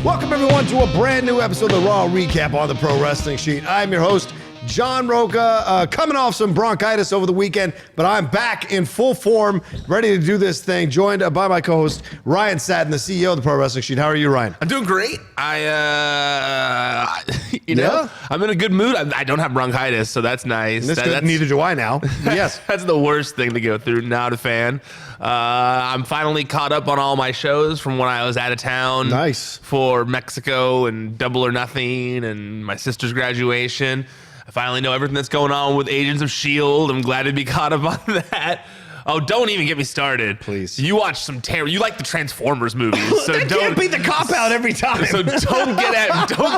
Welcome, everyone, to a brand new episode of the Raw Recap on the Pro Wrestling Sheet. I'm your host, John Rocha, coming off some bronchitis over the weekend, but I'm back in full form, ready to do this thing, joined by my co-host, Ryan Satin, the CEO of the Pro Wrestling Sheet. How are you, Ryan? I'm doing great. I'm in a good mood. I don't have bronchitis, so that's nice. Neither do I now. Yes. That's the worst thing to go through. Not a fan. I'm finally caught up on all my shows from when I was out of town. Nice. For Mexico and Double or Nothing and my sister's graduation. I finally know everything that's going on with Agents of S.H.I.E.L.D. I'm glad to be caught up on that. Oh, don't even get me started. Please. You watch some terrible. You like the Transformers movies. So that can't be the cop-out every time. So don't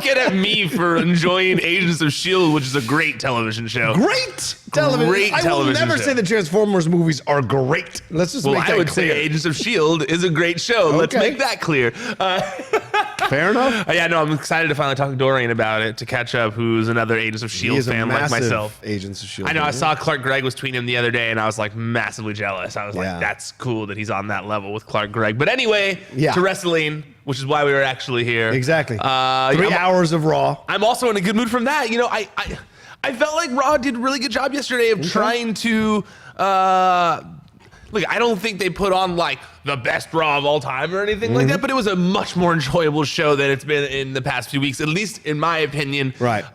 get at me for enjoying Agents of S.H.I.E.L.D., which is a great television show. Great television. I will never say the Transformers movies are great. Let's just make that clear. I would say Agents of S.H.I.E.L.D. is a great show. Okay. Let's make that clear. Fair enough. I'm excited to finally talk to Dorian about it, to catch up, who's another Agents of S.H.I.E.L.D. fan like myself. Agents of S.H.I.E.L.D. I know, I saw Clark Gregg was tweeting him the other day, and I was like massively jealous. I was like, that's cool that he's on that level with Clark Gregg. But anyway, to wrestling, which is why we were actually here. Exactly. 3 hours of Raw. I'm also in a good mood from that. You know, I felt like Raw did a really good job yesterday of trying to... Look, I don't think they put on like the best Raw of all time or anything like that, but it was a much more enjoyable show than it's been in the past few weeks, at least in my opinion. Right.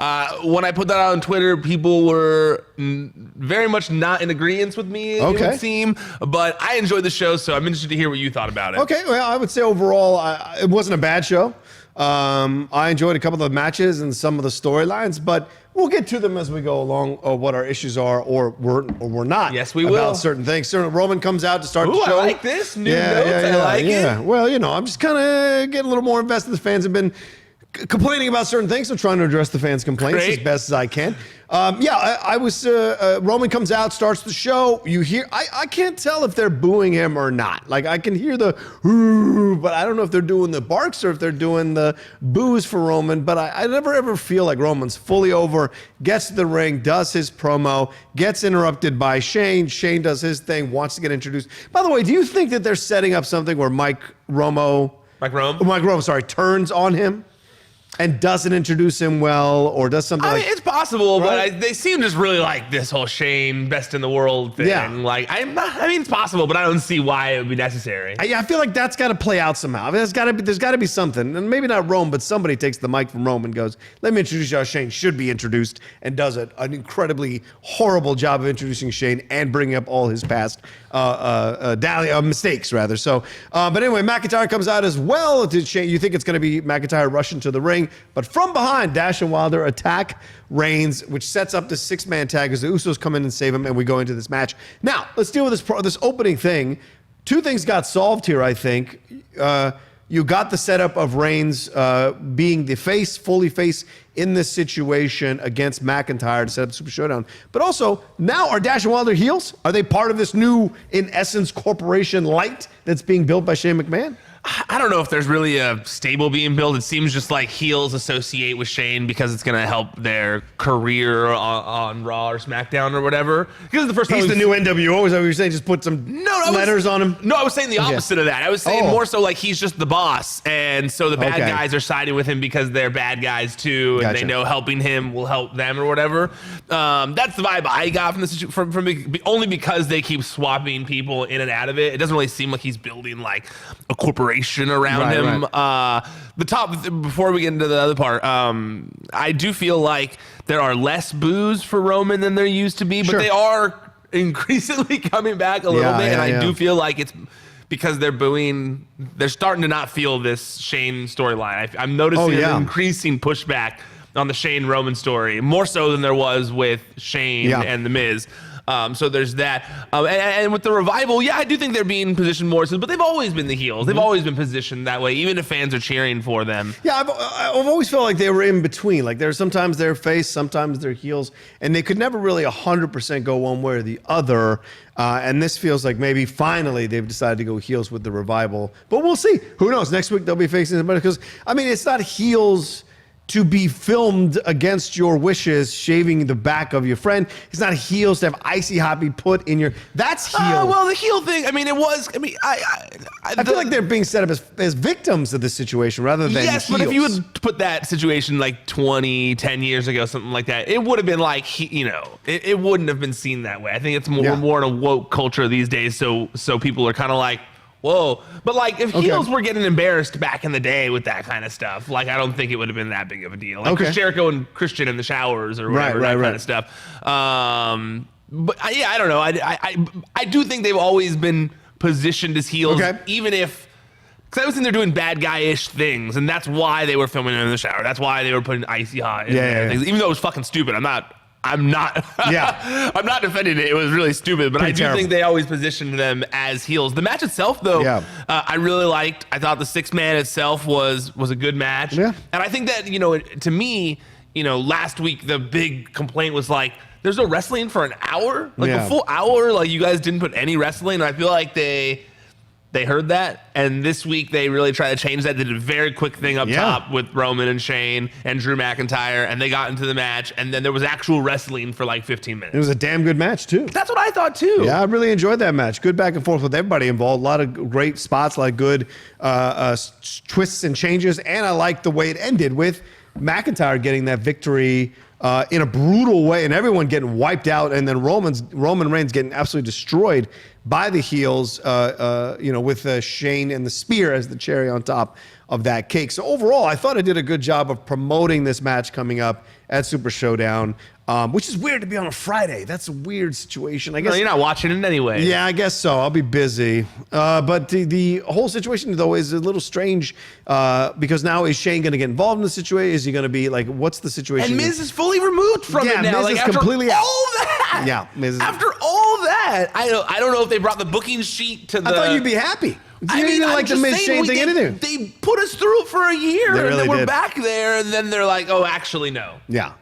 When I put that out on Twitter, people were very much not in agreement with me, it would seem, but I enjoyed the show, so I'm interested to hear what you thought about it. Okay, well, I would say overall, it wasn't a bad show. I enjoyed a couple of the matches and some of the storylines, but we'll get to them as we go along, or what our issues are, or we're not. Yes, we will. About certain things. Roman comes out to start the show. I like this. New notes. I like it. Well, you know, I'm just kind of getting a little more invested. The fans have been complaining about certain things. I'm trying to address the fans' complaints as best as I can. I was. Roman comes out, starts the show. You hear? I can't tell if they're booing him or not. Like I can hear the, but I don't know if they're doing the barks or if they're doing the boos for Roman. But I never ever feel like Roman's fully over. Gets to the ring, does his promo, gets interrupted by Shane. Shane does his thing, wants to get introduced. By the way, do you think that they're setting up something where Mike Rome, turns on him and doesn't introduce him well, or does something it's possible, but they seem just really like this whole Shane best in the world thing. Yeah. Like, it's possible, but I don't see why it would be necessary. I feel like that's got to play out somehow. There's got to be something, and maybe not Rome, but somebody takes the mic from Rome and goes, "Let me introduce you how Shane should be introduced," and does an incredibly horrible job of introducing Shane and bringing up all his past mistakes, rather. So, but anyway, McIntyre comes out as well. Shane, you think it's going to be McIntyre rushing to the ring, but from behind, Dash and Wilder attack Reigns, which sets up the 6-man tag as the Usos come in and save him, and we go into this match. Now, let's deal with this opening thing. 2 things got solved here, I think. You got the setup of Reigns being the face, fully face in this situation against McIntyre to set up the Super Showdown. But also, now are Dash and Wilder heels? Are they part of this new, in essence, corporation light that's being built by Shane McMahon? I don't know if there's really a stable being built. It seems just like heels associate with Shane because it's going to help their career on Raw or SmackDown or whatever. Because the first time he's the new NWO. Is that what you're saying? Just put some letters on him? No, I was saying the opposite of that. I was saying more so like he's just the boss. And so the bad guys are siding with him because they're bad guys too. And they know helping him will help them or whatever. That's the vibe I got from this, from only because they keep swapping people in and out of it. It doesn't really seem like he's building like a corporation around him. Before we get into the other part, I do feel like there are less boos for Roman than there used to be, but they are increasingly coming back a little bit, and I do feel like it's because they're booing. They're starting to not feel this Shane storyline. I'm noticing an increasing pushback on the Shane Roman story, more so than there was with Shane and The Miz. So there's that. And with the Revival, I do think they're being positioned more, but they've always been the heels. They've always been positioned that way, even if fans are cheering for them. Yeah, I've always felt like they were in between. Like there's sometimes they're face, sometimes they're heels, and they could never really 100% go one way or the other. And this feels like maybe finally they've decided to go heels with the Revival. But we'll see. Who knows? Next week they'll be facing somebody, because, I mean, it's not heels to be filmed against your wishes, shaving the back of your friend. It's not heels to have icy hot be put in your. That's heel. Well, the heel thing. I mean, it was. I mean, I feel like they're being set up as victims of this situation rather than yes, heels. But if you would put that situation like 10 years ago, something like that, it would have been like, it wouldn't have been seen that way. I think it's more in a woke culture these days. So people are kind of like, whoa. But like if heels were getting embarrassed back in the day with that kind of stuff, like I don't think it would have been that big of a deal. Like Chris Jericho and Christian in the showers or whatever, that kind of stuff. But I don't know. I do think they've always been positioned as heels, even if, because I was in there doing bad guy-ish things, and that's why they were filming in the shower. That's why they were putting icy hot. Even though it was fucking stupid. I'm not I'm not defending it. It was really stupid, but I do think they always positioned them as heels. The match itself, though, I really liked. I thought the 6-man itself was a good match. Yeah. And I think that, to me, last week, the big complaint was like, there's no wrestling for an hour, like a full hour. Like you guys didn't put any wrestling. And I feel like they heard that, and this week they really tried to change that. They did a very quick thing up top with Roman and Shane and Drew McIntyre, and they got into the match, and then there was actual wrestling for like 15 minutes. It was a damn good match, too. That's what I thought, too. Yeah, I really enjoyed that match. Good back and forth with everybody involved. A lot of great spots, like good twists and changes, and I liked the way it ended with McIntyre getting that victory in a brutal way, and everyone getting wiped out, and then Roman Reigns getting absolutely destroyed by the heels, with Shane and the spear as the cherry on top of that cake. So overall, I thought I did a good job of promoting this match coming up at Super Showdown, which is weird to be on a Friday. That's a weird situation. I guess you're not watching it anyway. Yeah, I guess so. I'll be busy. But the whole situation, though, is a little strange because now is Shane going to get involved in the situation? Is he going to be like, what's the situation? And Miz is fully removed from it now. Miz is completely all that. Yeah, Miz. After all that, I don't know if they brought the booking sheet to the. I thought you'd be happy. You didn't like the Miz Shane thing anything. They put us through it for a year, and then we're back there, and then they're like, oh, actually, no. Yeah.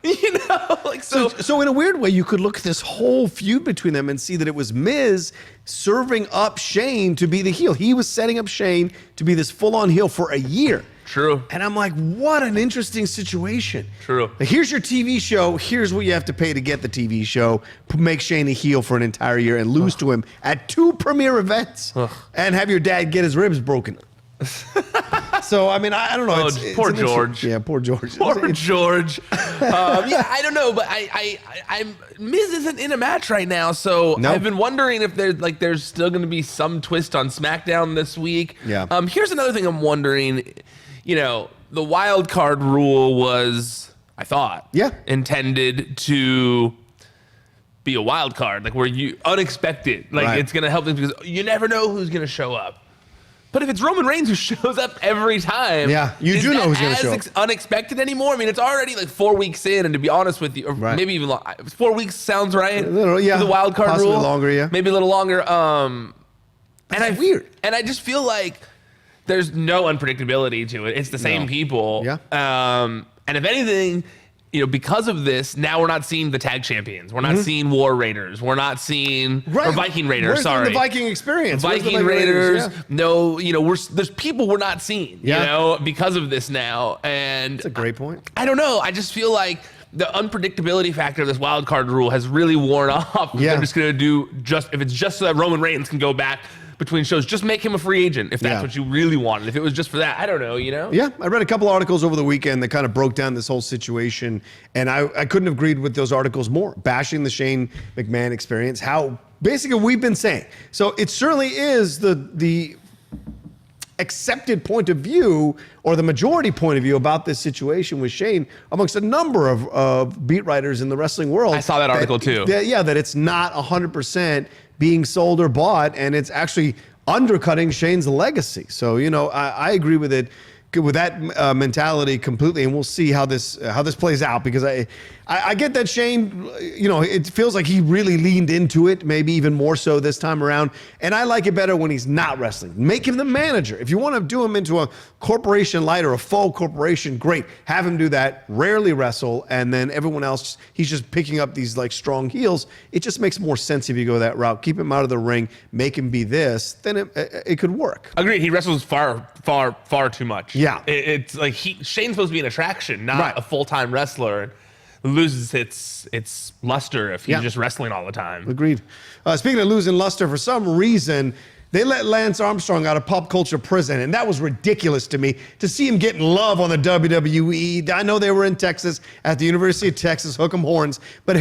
So in a weird way, you could look at this whole feud between them and see that it was Miz serving up Shane to be the heel. He was setting up Shane to be this full-on heel for a year. True. And I'm like, what an interesting situation. True. Here's your TV show. Here's what you have to pay to get the TV show. Make Shane a heel for an entire year and lose to him at 2 premiere events and have your dad get his ribs broken. So, I mean, I don't know. Poor George. Yeah, poor George. Poor George. I don't know, but I'm Miz isn't in a match right now, so I've been wondering if there's still going to be some twist on SmackDown this week. Yeah. Here's another thing I'm wondering. The wild card rule was, I thought, intended to be a wild card, like where you unexpected, it's going to help them because you never know who's going to show up. But if it's Roman Reigns who shows up every time, you do know who's going to show up. Unexpected anymore? I mean, it's already like 4 weeks in, and to be honest with you, or maybe even 4 weeks sounds right. A little, the wild card possibly rule, longer, maybe a little longer. That's weird, and I just feel like there's no unpredictability to it. It's the same people. Yeah. And if anything, because of this, now we're not seeing the tag champions. We're not seeing War Raiders. We're not seeing or Viking Raiders. Where's the Viking experience? Viking Raiders. No, there's people we're not seeing. Because of this now. And that's a great point. I don't know. I just feel like the unpredictability factor of this wild card rule has really worn off. They're just going to do if it's just so that Roman Reigns can go back between shows, just make him a free agent if that's what you really wanted. If it was just for that, I don't know, Yeah, I read a couple articles over the weekend that kind of broke down this whole situation, and I couldn't have agreed with those articles more, bashing the Shane McMahon experience, how basically we've been saying. So it certainly is the accepted point of view or the majority point of view about this situation with Shane amongst a number of beat writers in the wrestling world. I saw that article too. That it's not 100% being sold or bought, and it's actually undercutting Shane's legacy. So, I agree with it, with that mentality completely, and we'll see how this plays out, because I get that Shane, it feels like he really leaned into it, maybe even more so this time around, and I like it better when he's not wrestling. Make him the manager. If you want to do him into a corporation light or a faux corporation, great. Have him do that, rarely wrestle, and then everyone else, he's just picking up these strong heels. It just makes more sense if you go that route. Keep him out of the ring, make him be this, then it could work. Agreed. He wrestles far too much. Yeah. It's like Shane's supposed to be an attraction, not a full-time wrestler. Loses its luster if he's just wrestling all the time. Agreed. Speaking of losing luster, for some reason, They let Lance Armstrong out of pop culture prison, and that was ridiculous to me, to see him getting love on the WWE. I know they were in Texas at the University of Texas, hook 'em horns, but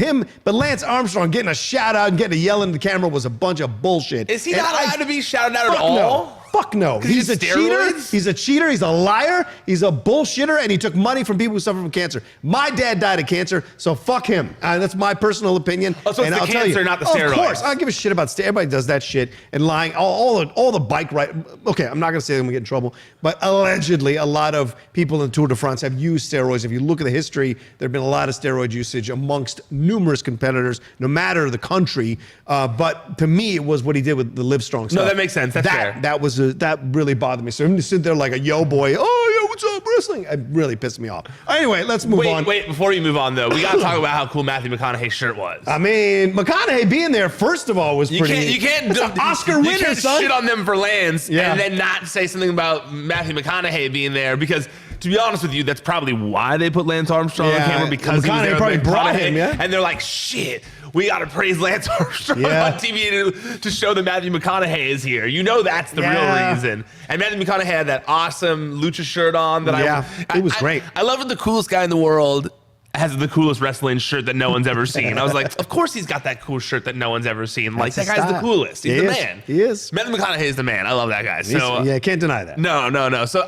Lance Armstrong getting a shout out and getting a yell in the camera was a bunch of bullshit. Is he not allowed to be shouted out at all? No. Fuck no. He's a cheater. He's a cheater. He's a liar. He's a bullshitter, and he took money from people who suffer from cancer. My dad died of cancer, so fuck him. That's my personal opinion. Oh, so it's the cancer, not the steroids. Of course. I don't give a shit about steroids. Everybody does that shit and lying. All the bike ride. Okay, I'm not going to say I'm going to get in trouble, but allegedly a lot of people in Tour de France have used steroids. If you look at the history, there have been a lot of steroid usage amongst numerous competitors, no matter the country. But to me, it was what he did with the Livestrong stuff. No, that makes sense. That's fair. That really bothered me. So him to sit there like a yo boy, oh yeah, what's up, wrestling? It really pissed me off. Anyway, let's move on. Wait, before you move on though, we gotta talk about how cool Matthew McConaughey's shirt was. I mean, McConaughey being there, first of all, was pretty. You can't Oscar winner, you can't son. shit on them for Lance and then not say something about Matthew McConaughey being there, because to be honest with you, that's probably why they put Lance Armstrong on camera, because McConaughey probably brought him, and they're like, shit, we got to praise Lance Armstrong on TV to show that Matthew McConaughey is here. You know that's the real reason. And Matthew McConaughey had that awesome lucha shirt on that it was great. I love it. The coolest guy in the world has the coolest wrestling shirt that no one's ever seen. I was like, of course he's got that cool shirt that no one's ever seen. Like, that guy's the coolest. He's the man. He is. Matthew McConaughey is the man. I love that guy. So can't deny that. No. So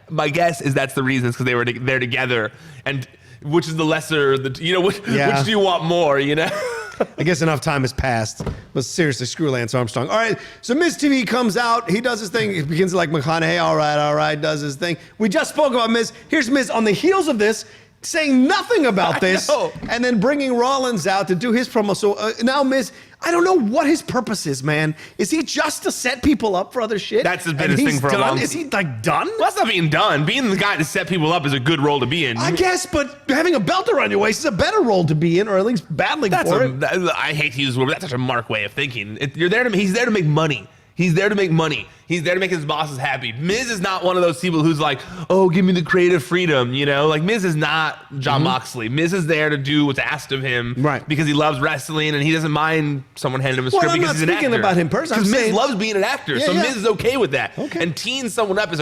my guess is that's the reason, because they were there together, and which is the lesser, which do you want more, I guess enough time has passed. But seriously, screw Lance Armstrong. All right, so Miz TV comes out. He does his thing. He begins like McConaughey. All right, does his thing. We just spoke about Miz. Here's Miz on the heels of this, saying nothing about this, and then bringing Rollins out to do his promo. So now Miz, I don't know what his purpose is, man. Is he just to set people up for other shit? That's been his thing for a long time. Is he like done? Well, that's not being done. Being the guy to set people up is a good role to be in. I guess, but having a belt around your waist is a better role to be in, or at least battling for it. I hate to use the word, but that's such a Mark way of thinking. He's there to make money. He's there to make money. He's there to make his bosses happy. Miz is not one of those people who's like, oh, give me the creative freedom, Like, Miz is not Jon Moxley. Miz is there to do what's asked of him, because he loves wrestling and he doesn't mind someone handing him a script because he's an actor. I'm not speaking about him personally. Because Miz loves being an actor, so Miz is okay with that. Okay. And teeing someone up is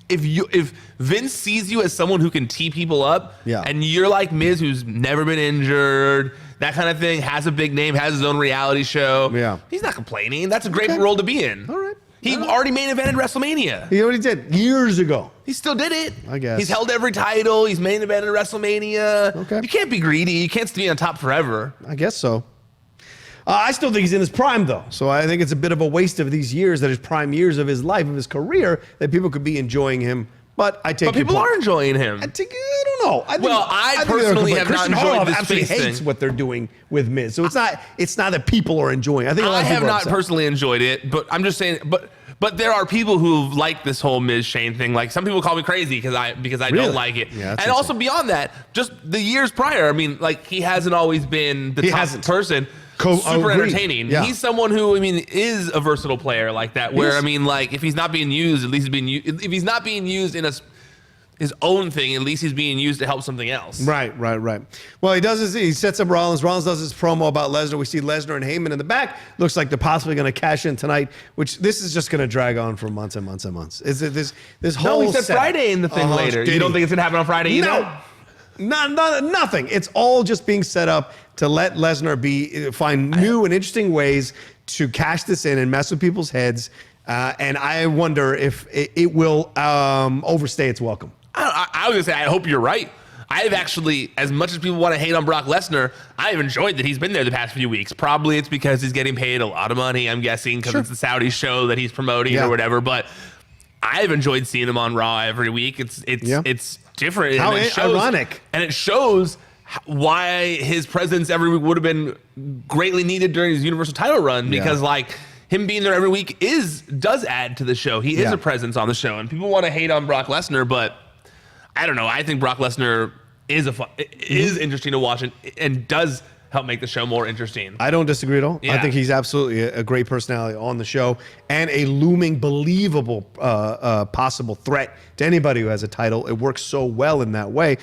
if Vince sees you as someone who can tee people up, and you're like Miz, who's never been injured, that kind of thing, has a big name, has his own reality show, he's not complaining. That's a great role to be in. All right. He already main evented WrestleMania. He already did years ago. He still did it. I guess. He's held every title. He's main evented WrestleMania. Okay. You can't be greedy. You can't stay on top forever. I guess so. I still think he's in his prime, though. So I think it's a bit of a waste of these years, that his prime years of his life, of his career, that people could be enjoying him. But people are enjoying him. I don't know. I personally have not enjoyed this absolutely hates what they're doing with Miz. So it's not that people are enjoying. I think a lot of people have not personally enjoyed it, but I'm just saying. But there are people who like this whole Miz Shane thing. Like, some people call me crazy because I don't like it. Yeah, and also beyond that, just the years prior. I mean, like, he hasn't always been the top person. Super entertaining. Yeah. He's someone who, is a versatile player like that. Where, if he's not being used, at least he's being used. If he's not being used in his own thing, at least he's being used to help something else. Right. Well, he sets up Rollins. Rollins does his promo about Lesnar. We see Lesnar and Heyman in the back. Looks like they're possibly going to cash in tonight, which this is just going to drag on for months and months and months. Is it this whole? No, he said Friday in the thing later. You don't think it's going to happen on Friday either? No, nothing. It's all just being set up to let Lesnar find new and interesting ways to cash this in and mess with people's heads. And I wonder if it will overstay its welcome. I was going to say, I hope you're right. I've actually, as much as people want to hate on Brock Lesnar, I've enjoyed that he's been there the past few weeks. Probably it's because he's getting paid a lot of money, I'm guessing, because it's the Saudi show that he's promoting or whatever. But I've enjoyed seeing him on Raw every week. It's different. How ironic. And it shows why his presence every week would have been greatly needed during his Universal title run, because him being there every week does add to the show. He is a presence on the show, and people want to hate on Brock Lesnar, but I don't know. I think Brock Lesnar is interesting to watch and does help make the show more interesting. I don't disagree at all. Yeah. I think he's absolutely a great personality on the show and a looming, believable possible threat to anybody who has a title. It works so well in that way.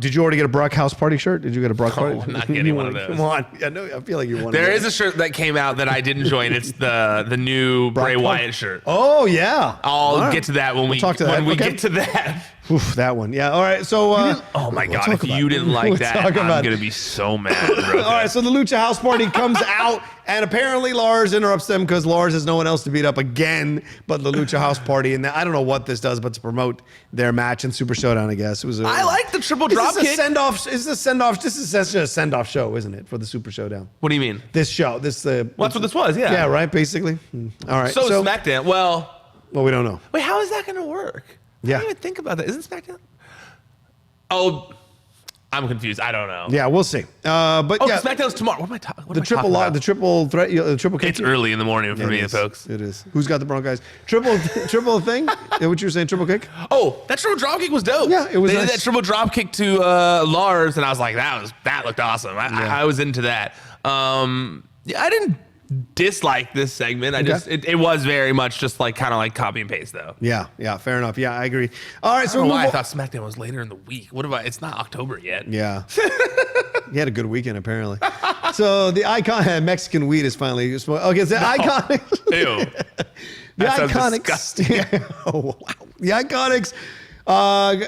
Did you already get a Brock House Party shirt? Did you get a Brock Party? I'm not getting one of those. Come on. I feel like you want. There is a shirt that came out that I didn't join. It's the new Bray Wyatt shirt. Oh yeah. I'll get to that when we get to that. Oof, that one. Yeah. All right. So. Oh my God! If you didn't like that, I'm gonna be so mad. All right. So the Lucha House Party comes out, and apparently Lars interrupts them because Lars has no one else to beat up again, but the Lucha House Party. And I don't know what this does, but to promote their match in Super Showdown, I guess it was. I like the triple drop kick. Send off. Is this send off? This is just a send off show, isn't it, for the Super Showdown? What do you mean? This show. This Well, that's what this was. Yeah. Yeah. Right. Basically. All right. So SmackDown. Well, we don't know. Wait, how is that going to work? Yeah. I didn't even think about that. Isn't SmackDown? Oh, I'm confused. I don't know. Yeah, we'll see. But yeah, SmackDown's tomorrow. What am I talking about? The triple threat, the triple kick. It's early in the morning for me, folks. It is. Who's got the Broncos? Triple thing? What you were saying? Triple kick? Oh, that triple drop kick was dope. Yeah, it was. They nice. did that triple drop kick to Lars, and I was like, that looked awesome. I was into that. I didn't dislike this segment. It was very much just like kind of like copy and paste though. Yeah, fair enough. Yeah, I agree. All right, I don't know why I thought SmackDown was later in the week. It's not October yet. Yeah. He had a good weekend apparently. So the icon Mexican weed is finally okay. It's the Iconics. Ew. The Iconics. Oh, wow. The Iconics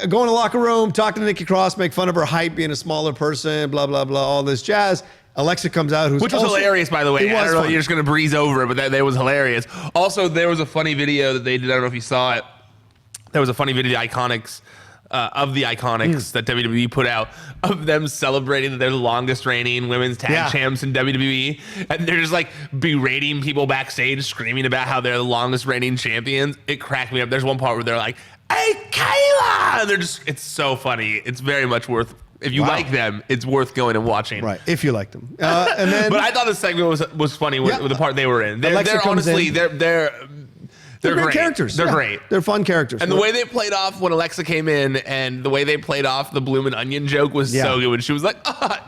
go in the locker room, talk to Nikki Cross, make fun of her height, being a smaller person, blah blah blah, all this jazz. Alexa comes out, which was hilarious, by the way. I don't know, you're just going to breeze over it, but that was hilarious. Also, there was a funny video that they did. I don't know if you saw it. There was a funny video, the Iconics, that WWE put out of them celebrating that they're the longest reigning women's tag champs in WWE. And they're just like berating people backstage, screaming about how they're the longest reigning champions. It cracked me up. There's one part where they're like, "Hey, Kayla!" And it's so funny. It's very much worth. If you like them, it's worth going and watching. Right, if you like them. And then, but I thought the segment was funny with the part they were in. They're honestly, they're great characters. They're great. They're fun characters. And the way they played off when Alexa came in, and the way they played off the bloomin' onion joke was so good. When she was like,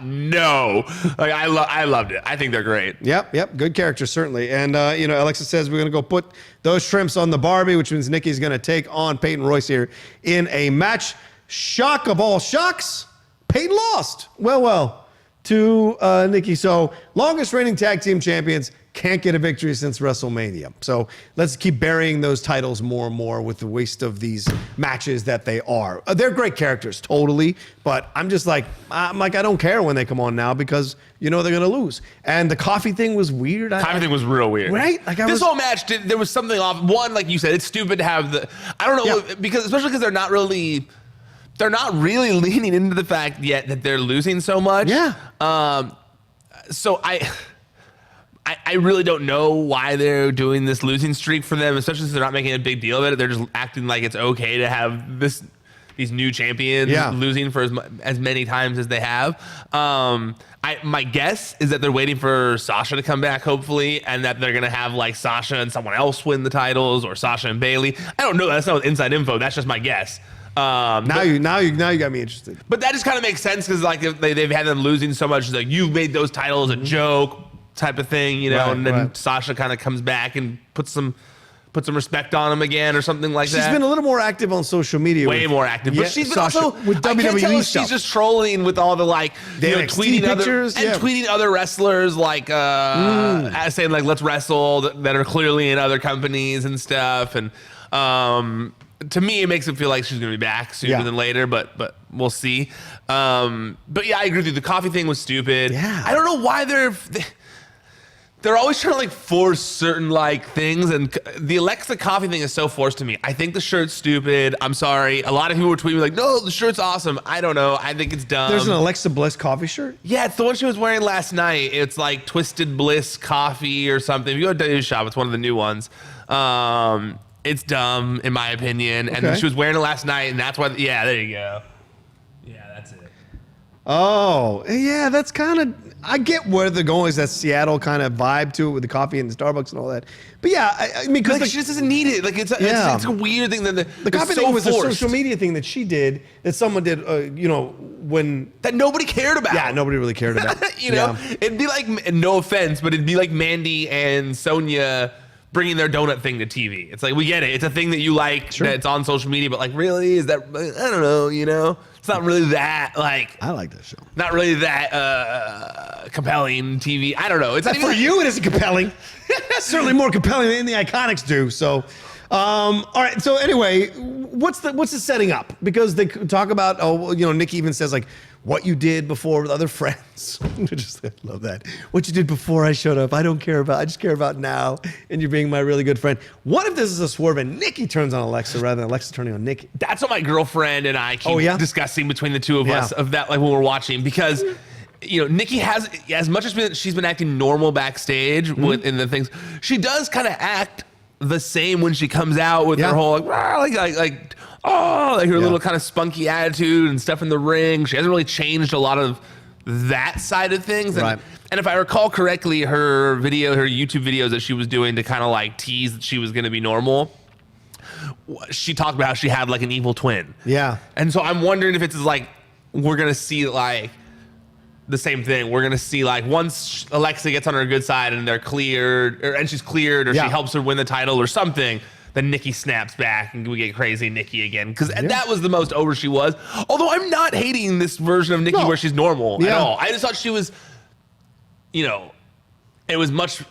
"No," like I loved it. I think they're great. Yep. Good characters certainly. And Alexa says we're gonna go put those shrimps on the Barbie, which means Nikki's gonna take on Peyton Royce here in a match. Shock of all shocks. Peyton lost. Well, to Nikki. So longest reigning tag team champions can't get a victory since WrestleMania. So let's keep burying those titles more and more with the waste of these matches that they are. They're great characters, totally. But I'm just like, I don't care when they come on now because they're going to lose. And the coffee thing was weird. Coffee thing was real weird. Right? This whole match, there was something off. One, like you said, it's stupid to have I don't know, especially because they're not really leaning into the fact yet that they're losing so much. Yeah. So I really don't know why they're doing this losing streak for them, especially since they're not making a big deal of it. They're just acting like it's okay to have these new champions losing for as many times as they have. My guess is that they're waiting for Sasha to come back, hopefully, and that they're gonna have like Sasha and someone else win the titles, or Sasha and Bayley. I don't know. That's not inside info. That's just my guess. Now you got me interested. But that just kind of makes sense because like they've had them losing so much. Like you've made those titles a joke type of thing, and then Sasha kind of comes back and puts some respect on him again or something like that. She's been a little more active on social media. Way more active. But she's been Sasha, also with WWE I can't tell if stuff. She's just trolling with all the tweeting pictures, tweeting other wrestlers like saying like let's wrestle that are clearly in other companies and stuff. And to me, it makes it feel like she's going to be back sooner than later, but we'll see. But yeah, I agree with you. The coffee thing was stupid. Yeah. I don't know why they're always trying to like force certain like things, and the Alexa coffee thing is so forced to me. I think the shirt's stupid. I'm sorry. A lot of people were tweeting like, "No, the shirt's awesome." I don't know. I think it's dumb. There's an Alexa Bliss coffee shirt? Yeah, it's the one she was wearing last night. It's like Twisted Bliss coffee or something. If you go to WWE shop, it's one of the new ones. It's dumb in my opinion. Okay. And she was wearing it last night, and that's why. Yeah, there you go. Yeah, that's it. Oh, yeah, that's kind of. I get where they're going. Is that Seattle kind of vibe to it with the coffee and the Starbucks and all that? But yeah, I mean, because she just doesn't need it. Like it's a weird thing that the coffee thing was forced. A social media thing that she did, that someone did, when that nobody cared about. Yeah, nobody really cared about. It'd be like, no offense, but it'd be like Mandy and Sonya bringing their donut thing to TV. It's like, we get it. It's a thing that you like, that it's on social media, but like, really? Is that, I don't know, you know? It's not really that, like... I like that show. Not really that compelling TV. I don't know. It's not for you, it isn't compelling. Certainly more compelling than the Iconics do, so... all right. So anyway, what's the setting up? Because they talk about, Nikki even says like what you did before with other friends. I love that. What you did before I showed up. I don't care about. I just care about now. And you're being my really good friend. What if this is a swerve and Nikki turns on Alexa rather than Alexa turning on Nikki? That's what my girlfriend and I keep discussing between the two of us of that, like when we're watching, because. Nikki has, as much as she's been acting normal backstage in the things, she does kind of act the same when she comes out with her whole her little kind of spunky attitude and stuff in the ring. She hasn't really changed a lot of that side of things. And if I recall correctly, her YouTube videos that she was doing to kind of like tease that she was going to be normal, she talked about how she had like an evil twin. Yeah. And so I'm wondering if it's like, we're going to see like the same thing. We're gonna see like once Alexa gets on her good side and they're cleared, and she's cleared, or she helps her win the title or something, then Nikki snaps back and we get crazy Nikki again. Because that was the most over she was. Although I'm not hating this version of Nikki where she's normal at all. I just thought she was, it was much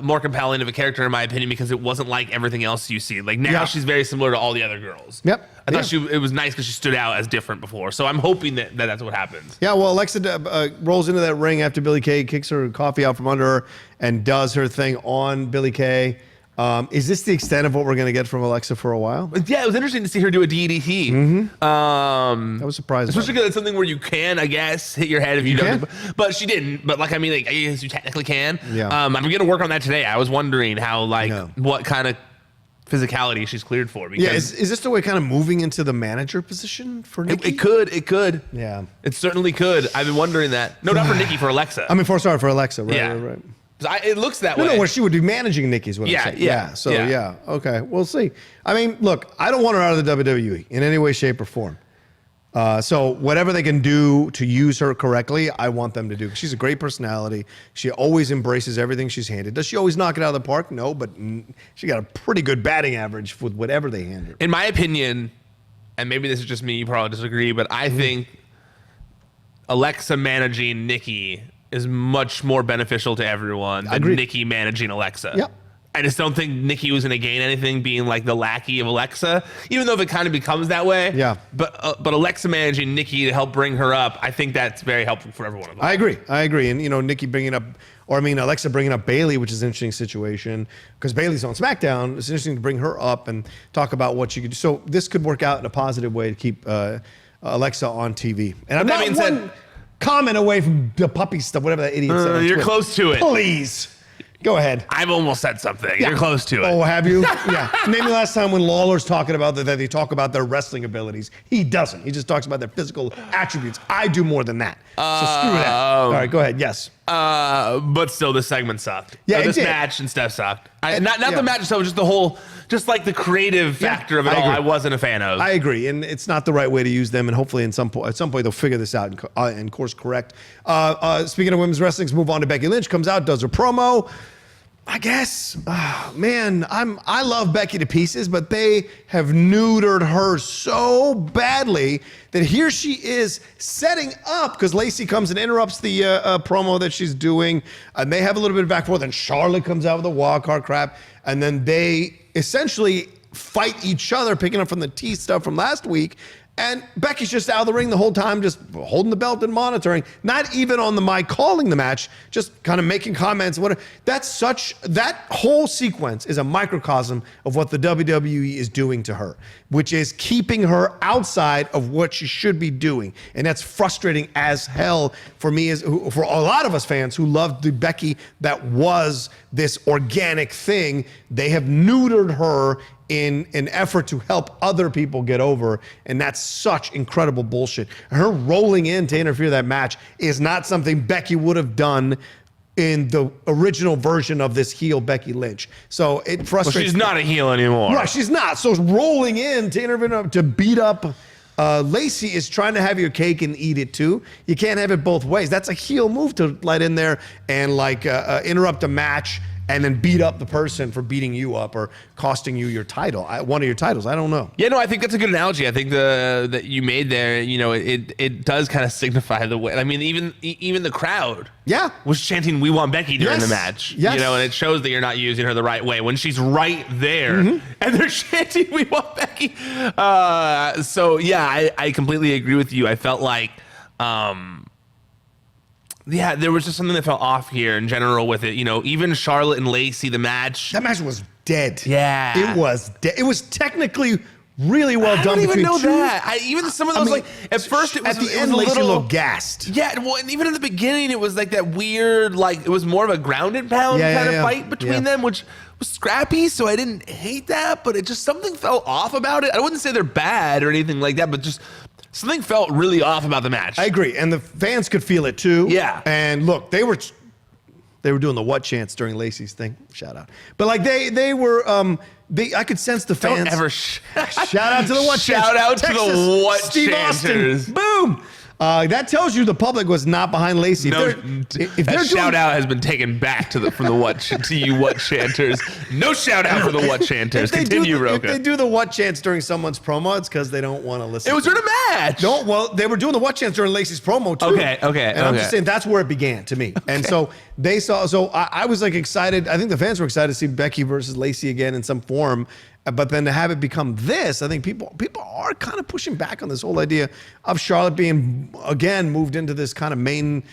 more compelling of a character in my opinion because it wasn't like everything else you see. Like now she's very similar to all the other girls. Yep. I thought it was nice because she stood out as different before. So I'm hoping that that's what happens. Yeah, well, Alexa rolls into that ring after Billie Kay kicks her coffee out from under her and does her thing on Billie Kay. Is this the extent of what we're going to get from Alexa for a while? Yeah, it was interesting to see her do a DDT. I was surprised. Especially because it's something where you can, I guess, hit your head if you don't. But she didn't. But I guess you technically can. Yeah. I'm going to work on that today. I was wondering how, what kind of physicality she's cleared for. Because is this the way kind of moving into the manager position for Nikki? It could. Yeah. It certainly could. I've been wondering that. No, not for Nikki, for Alexa. I mean, for Alexa. Right. It looks that way. No, where she would be managing Nikki's what I'm saying. Yeah. Okay, we'll see. I mean, look, I don't want her out of the WWE in any way, shape, or form. So whatever they can do to use her correctly, I want them to do. She's a great personality. She always embraces everything she's handed. Does she always knock it out of the park? No, but she got a pretty good batting average with whatever they hand her. In my opinion, and maybe this is just me, you probably disagree, but I think Alexa managing Nikki is much more beneficial to everyone than Nikki managing Alexa. Yep. I just don't think Nikki was going to gain anything being like the lackey of Alexa, even though if it kind of becomes that way. Yeah. But Alexa managing Nikki to help bring her up, I think that's very helpful for everyone involved. I agree. And, Nikki bringing up, Alexa bringing up Bayley, which is an interesting situation because Bayley's on SmackDown. It's interesting to bring her up and talk about what she could do. So this could work out in a positive way to keep Alexa on TV. And I'm not one comment away from the puppy stuff, whatever that idiot said. You're close to it. Please. Go ahead. I've almost said something. Yeah. You're close to it. Oh, have you? Yeah. Name me last time when Lawler's talking about that they talk about their wrestling abilities. He doesn't. He just talks about their physical attributes. I do more than that. So screw that. All right, go ahead. Yes. But still, this segment sucked. Yeah, this match and stuff sucked. Not the match itself, just the whole, just like the creative factor of it all. I wasn't a fan of. I agree, and it's not the right way to use them. And hopefully, at some point, they'll figure this out and course correct. Speaking of women's wrestling, let's move on to Becky Lynch. Comes out, does her promo. I guess, I love Becky to pieces, but they have neutered her so badly that here she is setting up because Lacey comes and interrupts the promo that she's doing. And they have a little bit of back and forth, and Charlotte comes out with a wild card crap, and then they essentially fight each other, picking up from the T stuff from last week. And Becky's just out of the ring the whole time, just holding the belt and monitoring, not even on the mic calling the match, just kind of making comments. That whole sequence is a microcosm of what the WWE is doing to her, which is keeping her outside of what she should be doing. And that's frustrating as hell for me, for a lot of us fans who loved the Becky that was this organic thing. They have neutered her in an effort to help other people get over, and that's such incredible bullshit. Her rolling in to interfere that match is not something Becky would have done in the original version of this heel Becky Lynch. So it frustrates me. Well, she's not a heel anymore. Right, she's not. So rolling in to intervene, to beat up Lacey is trying to have your cake and eat it too. You can't have it both ways. That's a heel move to let in there and interrupt a match and then beat up the person for beating you up or costing you your title, one of your titles. I don't know. Yeah, no, I think that's a good analogy. I think that you made there, it does kind of signify the way. I mean, even the crowd was chanting, "We want Becky" during the match. Yes. And it shows that you're not using her the right way when she's right there and they're chanting, "We want Becky." So yeah, I completely agree with you. I felt like, there was just something that felt off here in general with it. Even Charlotte and Lacey, the match. That match was dead. Yeah. It was dead. It was technically really well done. I don't even know that. Even some of those, at first it was at the end, Lacey looked gassed. Yeah, well, and even in the beginning, it was like that weird, it was more of a ground and pound kind of fight between them, which was scrappy. So I didn't hate that, but it just something felt off about it. I wouldn't say they're bad or anything like that, but just something felt really off about the match. I agree, and the fans could feel it too. Yeah. And look, they were doing the what chants during Lacey's thing. Shout out. But they were I could sense the fans. Don't ever shout out to the what chants. Shout out Texas, to the what Steve chanters. Austin. Boom. That tells you the public was not behind Lacey. No, that shout out has been taken back from the what to you what chanters. No shout out for the what chanters. Continue, Rocha. If they do the what chants during someone's promo, it's because they don't want to listen. It was during a match. No, well, they were doing the what chants during Lacey's promo too. Okay. And I'm just saying that's where it began to me. And so they saw. So I was excited. I think the fans were excited to see Becky versus Lacey again in some form. But then to have it become this, I think people are kind of pushing back on this whole idea of Charlotte being, again, moved into this kind of main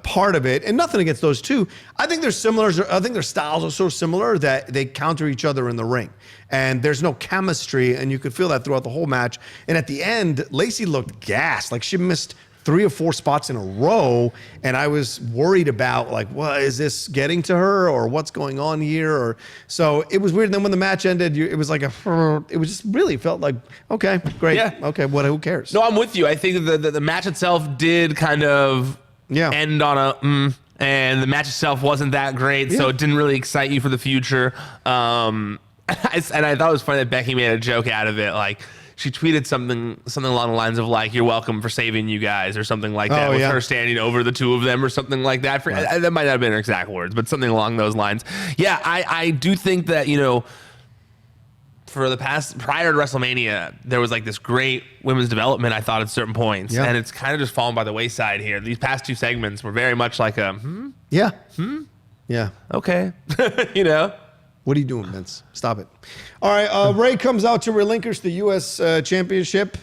part of it. And nothing against those two. I think they're similar. I think their styles are so similar that they counter each other in the ring. And there's no chemistry, and you could feel that throughout the whole match. And at the end, Lacey looked gassed. Like she missed 3 or 4 spots in a row, and I was worried about is this getting to her or what's going on here? So it was weird. And then when the match ended, it was it was just really felt like, okay, great. Yeah. Okay, who cares? No, I'm with you. I think the match itself did kind of end on a and the match itself wasn't that great, so it didn't really excite you for the future. And I thought it was funny that Becky made a joke out of it, she tweeted something along the lines of "You're welcome for saving you guys" or something like that, with her standing over the two of them or something like that. That might not have been her exact words, but something along those lines. Yeah, I do think that for the prior to WrestleMania, there was this great women's development, I thought, at certain points, and it's kind of just fallen by the wayside here. These past 2 segments were very much like a yeah, okay, What are you doing, Vince? Stop it. All right, Ray comes out to relinquish the U.S. Championship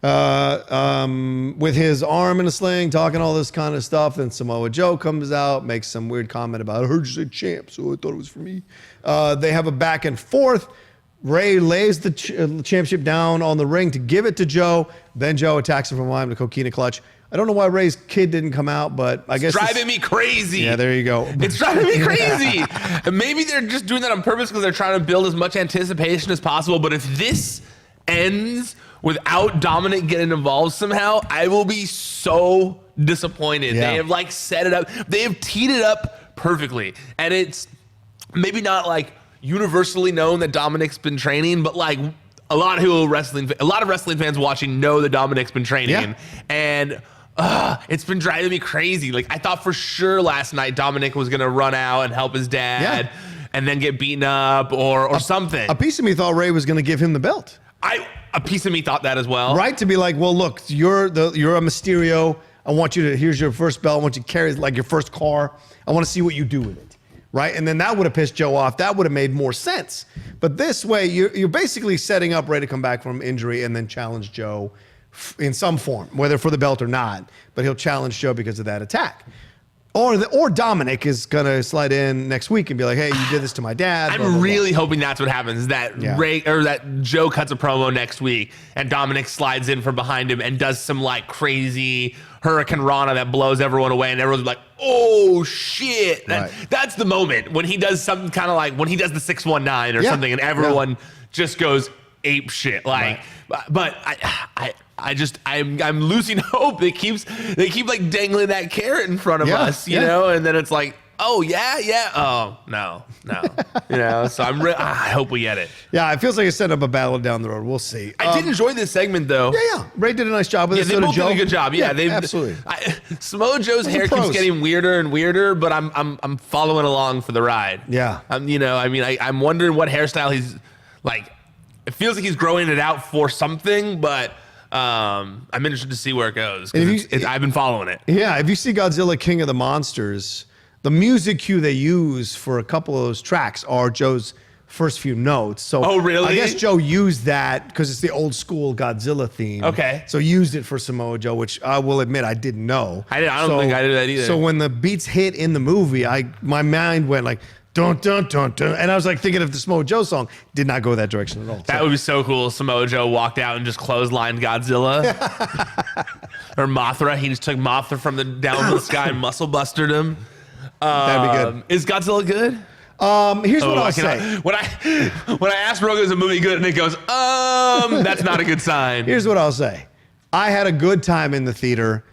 with his arm in a sling, talking all this kind of stuff. Then Samoa Joe comes out, makes some weird comment about, "I heard you say champ, so I thought it was for me." They have a back and forth. Ray lays the championship down on the ring to give it to Joe. Then Joe attacks him from behind with a coquina clutch. I don't know why Ray's kid didn't come out, but I guess it's driving me crazy. Yeah, there you go. It's driving me crazy. Maybe they're just doing that on purpose because they're trying to build as much anticipation as possible. But if this ends without Dominic getting involved somehow, I will be so disappointed. Yeah. They have set it up. They have teed it up perfectly, and it's maybe not universally known that Dominic's been training, but a lot of wrestling fans watching know that Dominic's been training, and it's been driving me crazy. I thought for sure last night Dominic was gonna run out and help his dad, and then get beaten up or something. A piece of me thought Ray was gonna give him the belt. A piece of me thought that as well. Right, to be well, look, you're a Mysterio. I want you to, here's your first belt. I want you to carry your first car. I want to see what you do with it. Right, and then that would have pissed Joe off. That would have made more sense. But this way, you're basically setting up Ray to come back from injury and then challenge Joe in some form, whether for the belt or not. But he'll challenge Joe because of that attack. Or Dominic is gonna slide in next week and be like, "Hey, you did this to my dad." I'm really hoping that's what happens. That Ray or that Joe cuts a promo next week and Dominic slides in from behind him and does some crazy Hurricane Rana that blows everyone away, and everyone's like, "Oh shit!" That's the moment when he does something kind of when he does the 619 or something, and everyone just goes ape shit. But I'm losing hope. They keep dangling that carrot in front of us, you know, and then it's oh yeah. Oh no. You know, so I hope we get it. Yeah, it feels like it's set up a battle down the road. We'll see. I did enjoy this segment though. Yeah. Ray did a nice job with it. They both did a good job. Yeah, absolutely. Samoa Joe's hair keeps getting weirder and weirder, but I'm following along for the ride. Yeah. I'm wondering what hairstyle he's like. It feels like he's growing it out for something, but I'm interested to see where it goes. I've been following it. Yeah, if you see Godzilla King of the Monsters, the music cue they use for a couple of those tracks are Joe's first few notes. So oh, really? I guess Joe used that because it's the old school Godzilla theme. Okay. So used it for Samoa Joe, which I will admit I didn't know. I don't think I did that either. So when the beats hit in the movie, my mind went like, dun, dun, dun, dun. And I was like thinking of the Samoa Joe song. Did not go that direction at all. That would be so cool. Samoa Joe walked out and just clotheslined Godzilla. Or Mothra. He just took Mothra from down from the sky and muscle busted him. That'd be good. Is Godzilla good? Here's what I'll say. When I asked Rocha, is a movie good? And it goes, that's not a good sign. Here's what I'll say. I had a good time in the theater.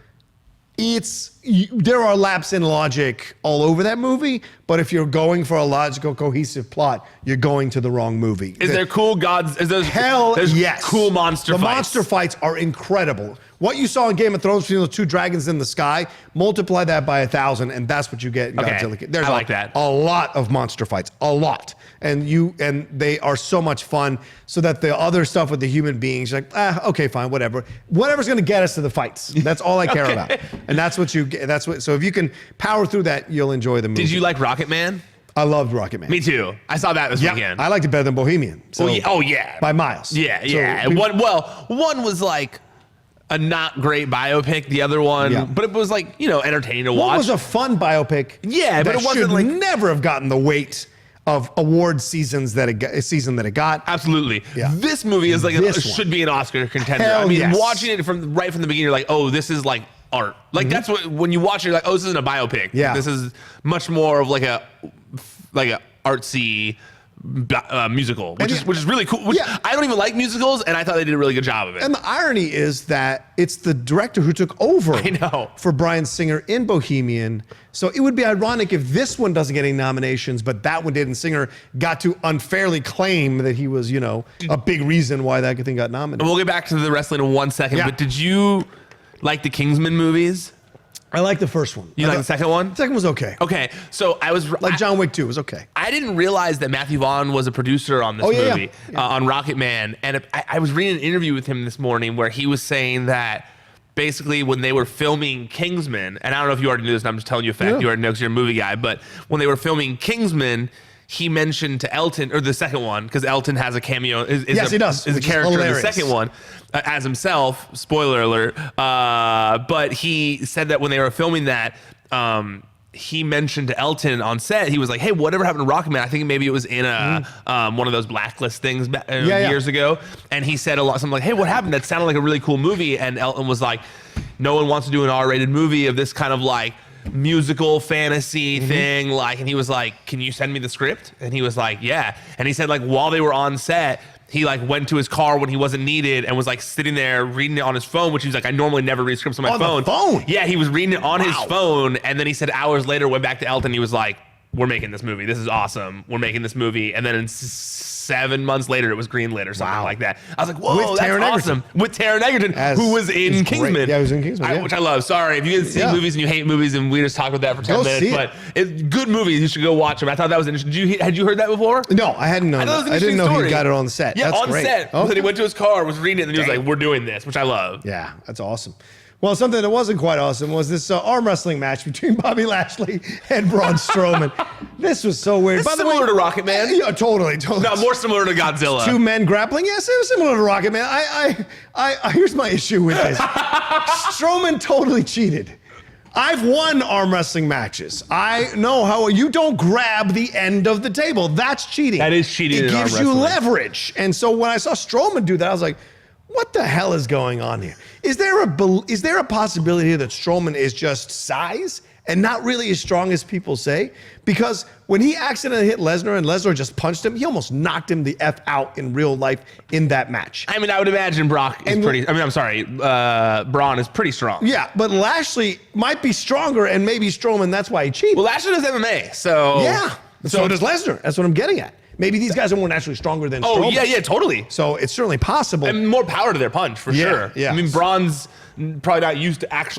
There are laps in logic all over that movie, but if you're going for a logical, cohesive plot, you're going to the wrong movie. Is there cool gods? There's yes. Cool monster fights. The monster fights are incredible. What you saw in Game of Thrones between those two dragons in the sky, multiply that by 1,000, and that's what you get in Godzilla. There's I like that. A lot of monster fights, a lot, and they are so much fun. So that the other stuff with the human beings, you're like, okay, fine, whatever's going to get us to the fights. That's all I care about, and that's what you get. So if you can power through that, you'll enjoy the movie. Did you like Rocket Man? I loved Rocket Man. Me too. I saw that this weekend. I liked it better than Bohemian. So, yeah. By miles. Yeah. One was like a not great biopic. The other one, but it was like, entertaining to watch. One was a fun biopic. Yeah, but it wasn't should never have gotten the weight of award seasons that it got. Absolutely. Yeah. This movie is like should be an Oscar contender. Watching it from the beginning, you're like, oh, this is like art. Like that's what when you watch it, you're like, oh, this isn't a biopic. Yeah. This is much more of like a artsy musical, which is really cool. I don't even like musicals, and I thought they did a really good job of it. And the irony is that it's the director who took over for Bryan Singer in Bohemian. So it would be ironic if this one doesn't get any nominations, but that one did, and Singer got to unfairly claim that he was, a big reason why that thing got nominated. And we'll get back to the wrestling in 1 second, but did you like the Kingsman movies? I like the first one. You like the second one? The second was okay. Okay, so like John Wick 2 was okay. I didn't realize that Matthew Vaughn was a producer on this movie, on Rocket Man. And I was reading an interview with him this morning where he was saying that basically when they were filming Kingsman, and I don't know if you already knew this, and I'm just telling you a fact, you already know because you're a movie guy, but when they were filming Kingsman, he mentioned to Elton, or the second one, because Elton has a cameo, he does. Is a character in the second one as himself, spoiler alert, but he said that when they were filming that, he mentioned to Elton on set, he was like, hey, whatever happened to Rocket Man? I think maybe it was in one of those blacklist things years ago. And he said something like, hey, what happened? That sounded like a really cool movie. And Elton was like, no one wants to do an R-rated movie of this kind of like musical fantasy thing. And he was like, can you send me the script? And he was like, yeah. And he said like while they were on set, he like went to his car when he wasn't needed and was like sitting there reading it on his phone, which he was like, I normally never read scripts on my phone. The phone? Yeah, he was reading it on his phone. And then he said hours later, went back to Elton. He was like, we're making this movie. This is awesome. We're making this movie. And then in 7 months later, it was greenlit or something like that. I was like, whoa, that's awesome. With Taron Egerton, who was in Kingsman. Great. Yeah, he was in Kingsman, which I love. Sorry, if you guys see movies and you hate movies, and we just talked about that for 10 minutes. But it's good movies. You should go watch them. I thought that was interesting. Had you heard that before? No, I hadn't known that. I didn't know he got it on set. Yeah, that's on great. set. So he went to his car, was reading it, and he was like, we're doing this, which I love. Yeah, that's awesome. Well, something that wasn't quite awesome was this arm wrestling match between Bobby Lashley and Braun Strowman. This was so weird. It's similar to Rocket Man. Yeah, totally. No, more similar to Godzilla. Two men grappling. Yes, it was similar to Rocket Man. I here's my issue with this. Strowman totally cheated. I've won arm wrestling matches. I know how you don't grab the end of the table. That's cheating. That is cheating. It gives you leverage. And so when I saw Strowman do that, I was like, what the hell is going on here? Is there a possibility here that Strowman is just size and not really as strong as people say, because when he accidentally hit Lesnar and Lesnar just punched him, he almost knocked him the F out in real life in that match. I mean, I would imagine Braun is pretty strong. Yeah, but Lashley might be stronger, and maybe Strowman, that's why he cheated. Well, Lashley does MMA, so... Yeah, so does Lesnar. That's what I'm getting at. Maybe these guys are more naturally stronger than Strowman. Oh, yeah, totally. So it's certainly possible. And more power to their punch, for sure. Yeah. I mean, Braun's probably not used to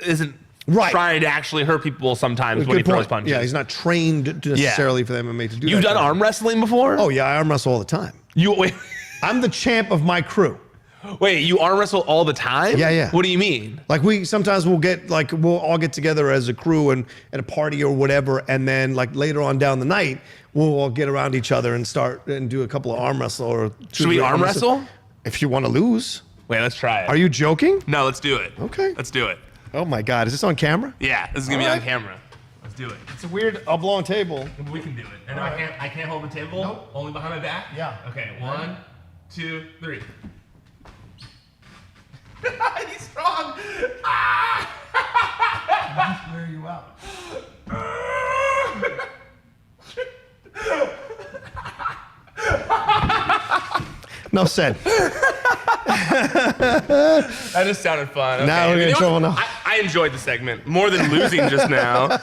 isn't trying to actually hurt people sometimes when he throws punches. Yeah, he's not trained necessarily for the MMA to do that. You've done arm wrestling before? Oh, yeah, I arm wrestle all the time. Wait. I'm the champ of my crew. Wait, you arm wrestle all the time? Yeah. What do you mean? Like sometimes we'll all get together as a crew and at a party or whatever, and then like later on down the night, we'll all get around each other and start and do a couple of arm wrestle or. Should we arm wrestle? If you want to lose. Wait, let's try it. Are you joking? No, let's do it. Okay. Let's do it. Oh my God, is this on camera? Yeah, this is gonna be on camera. Let's do it. It's a weird oblong table. We can do it. And I can't hold the table. Nope. Only behind my back. Yeah. Okay. 1, 2, 3. He's strong. I'll wear you out. No said. That just sounded fun. Okay. Now we're getting in trouble now. I enjoyed the segment more than losing just now. I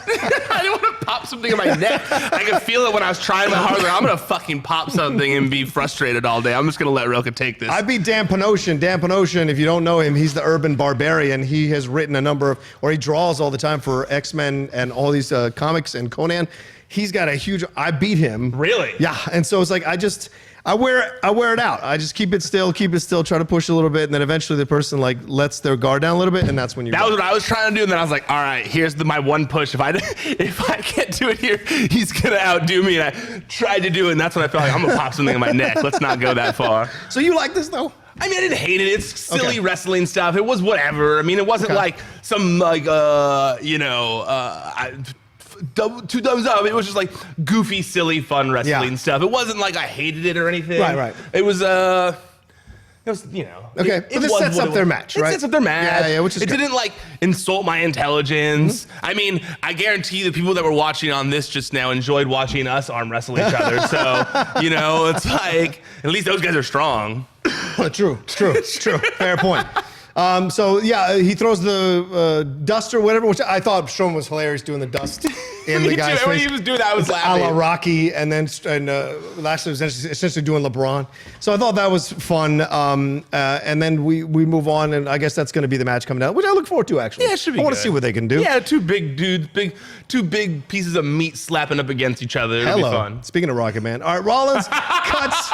didn't want to pop something in my neck. I could feel it when I was trying my hardest. I'm going to fucking pop something and be frustrated all day. I'm just going to let Rocha take this. I beat Dan Panosian. Dan Panosian, if you don't know him, he's the urban barbarian. He has written a number of, or he draws all the time for X-Men and all these comics and Conan. He's got a huge, I beat him. Really? Yeah, and so it's like, I wear it out. I just keep it still, try to push a little bit, and then eventually the person like lets their guard down a little bit, and that's when you. That was what I was trying to do, and then I was like, all right, here's my one push. If I can't do it here, he's gonna outdo me. And I tried to do it, and that's when I felt like I'm gonna pop something in my neck. Let's not go that far. So you like this though? I mean, I didn't hate it. It's silly wrestling stuff. It was whatever. I mean, it wasn't like some like two thumbs up. It was just like goofy, silly, fun wrestling stuff. It wasn't like I hated it or anything. Right. It was Okay, but this sets up their match, right? It sets up their match. Yeah, which is good. Didn't like insult my intelligence. I mean, I guarantee the people that were watching on this just now enjoyed watching us arm wrestle each other. So, it's like, at least those guys are strong. True. Fair point. He throws the dust or whatever, which I thought Strowman was hilarious doing the dust in the guy's face. When he was doing that, I was laughing. A la Rocky, and Lashley was essentially doing LeBron. So I thought that was fun. And then we move on, and I guess that's going to be the match coming out, which I look forward to, actually. Yeah, it should be I want to good. see what they can do. Yeah, two big dudes, two big pieces of meat slapping up against each other. It'll be fun. Speaking of Rocket Man, all right, Rollins cuts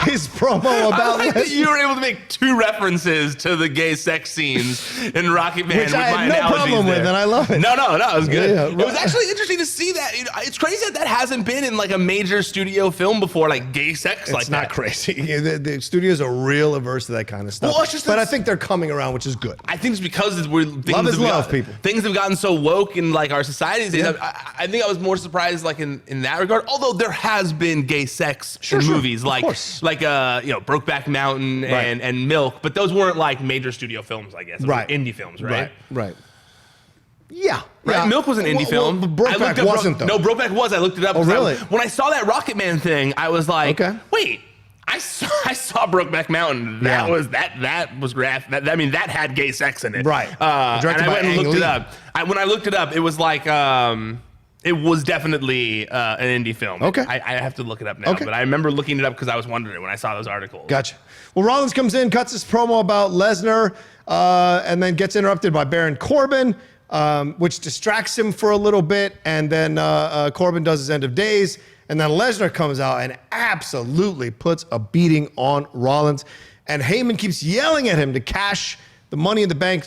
his promo about I like that you were able to make 2 references to the gay sex scenes in Rocket Man, which I had no problem with, and I love it. No, it was good. Yeah. It was actually interesting to see that. It's crazy that hasn't been in like a major studio film before, like gay sex like that. It's not crazy. The studios are real averse to that kind of stuff. Well, it's just but I think they're coming around, which is good. I think it's because love is love, people. Things have gotten so woke in like our society. Yeah. I think I was more surprised like in that regard. Although there has been gay sex in movies, like Brokeback Mountain and Milk, but those weren't like major studio films, I guess. Those were indie films, right? Right. Yeah. Right? Yeah. Milk was an indie film. Brokeback wasn't, though. No, Brokeback was. I looked it up. Oh, really? When I saw that Rocket Man thing, I was like, wait, I saw Brokeback Mountain. That was graphic. That had gay sex in it. Right. And I went and looked it up. When I looked it up, it was like, it was definitely an indie film. Okay. I have to look it up now, but I remember looking it up because I was wondering when I saw those articles. Gotcha. Well, Rollins comes in, cuts his promo about Lesnar, and then gets interrupted by Baron Corbin, which distracts him for a little bit, and then Corbin does his end of days, and then Lesnar comes out and absolutely puts a beating on Rollins, and Heyman keeps yelling at him to cash the Money in the Bank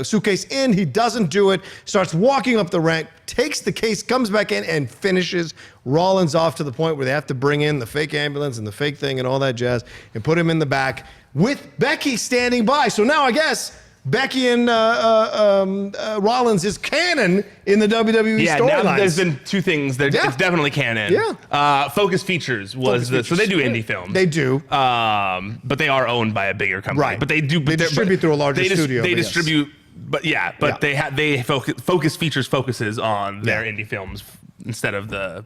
suitcase in. He doesn't do it, starts walking up the ramp, takes the case, comes back in, and finishes Rollins off to the point where they have to bring in the fake ambulance and the fake thing and all that jazz and put him in the back with Becky standing by. So now I guess Becky and Rollins is canon in the WWE storyline. Yeah, now there's been 2 things. It's definitely canon. Yeah. Focus Features was so they do indie films. They do. But they are owned by a bigger company. Right. But they do. They distribute through a larger studio. They distribute they focuses on their indie films instead of the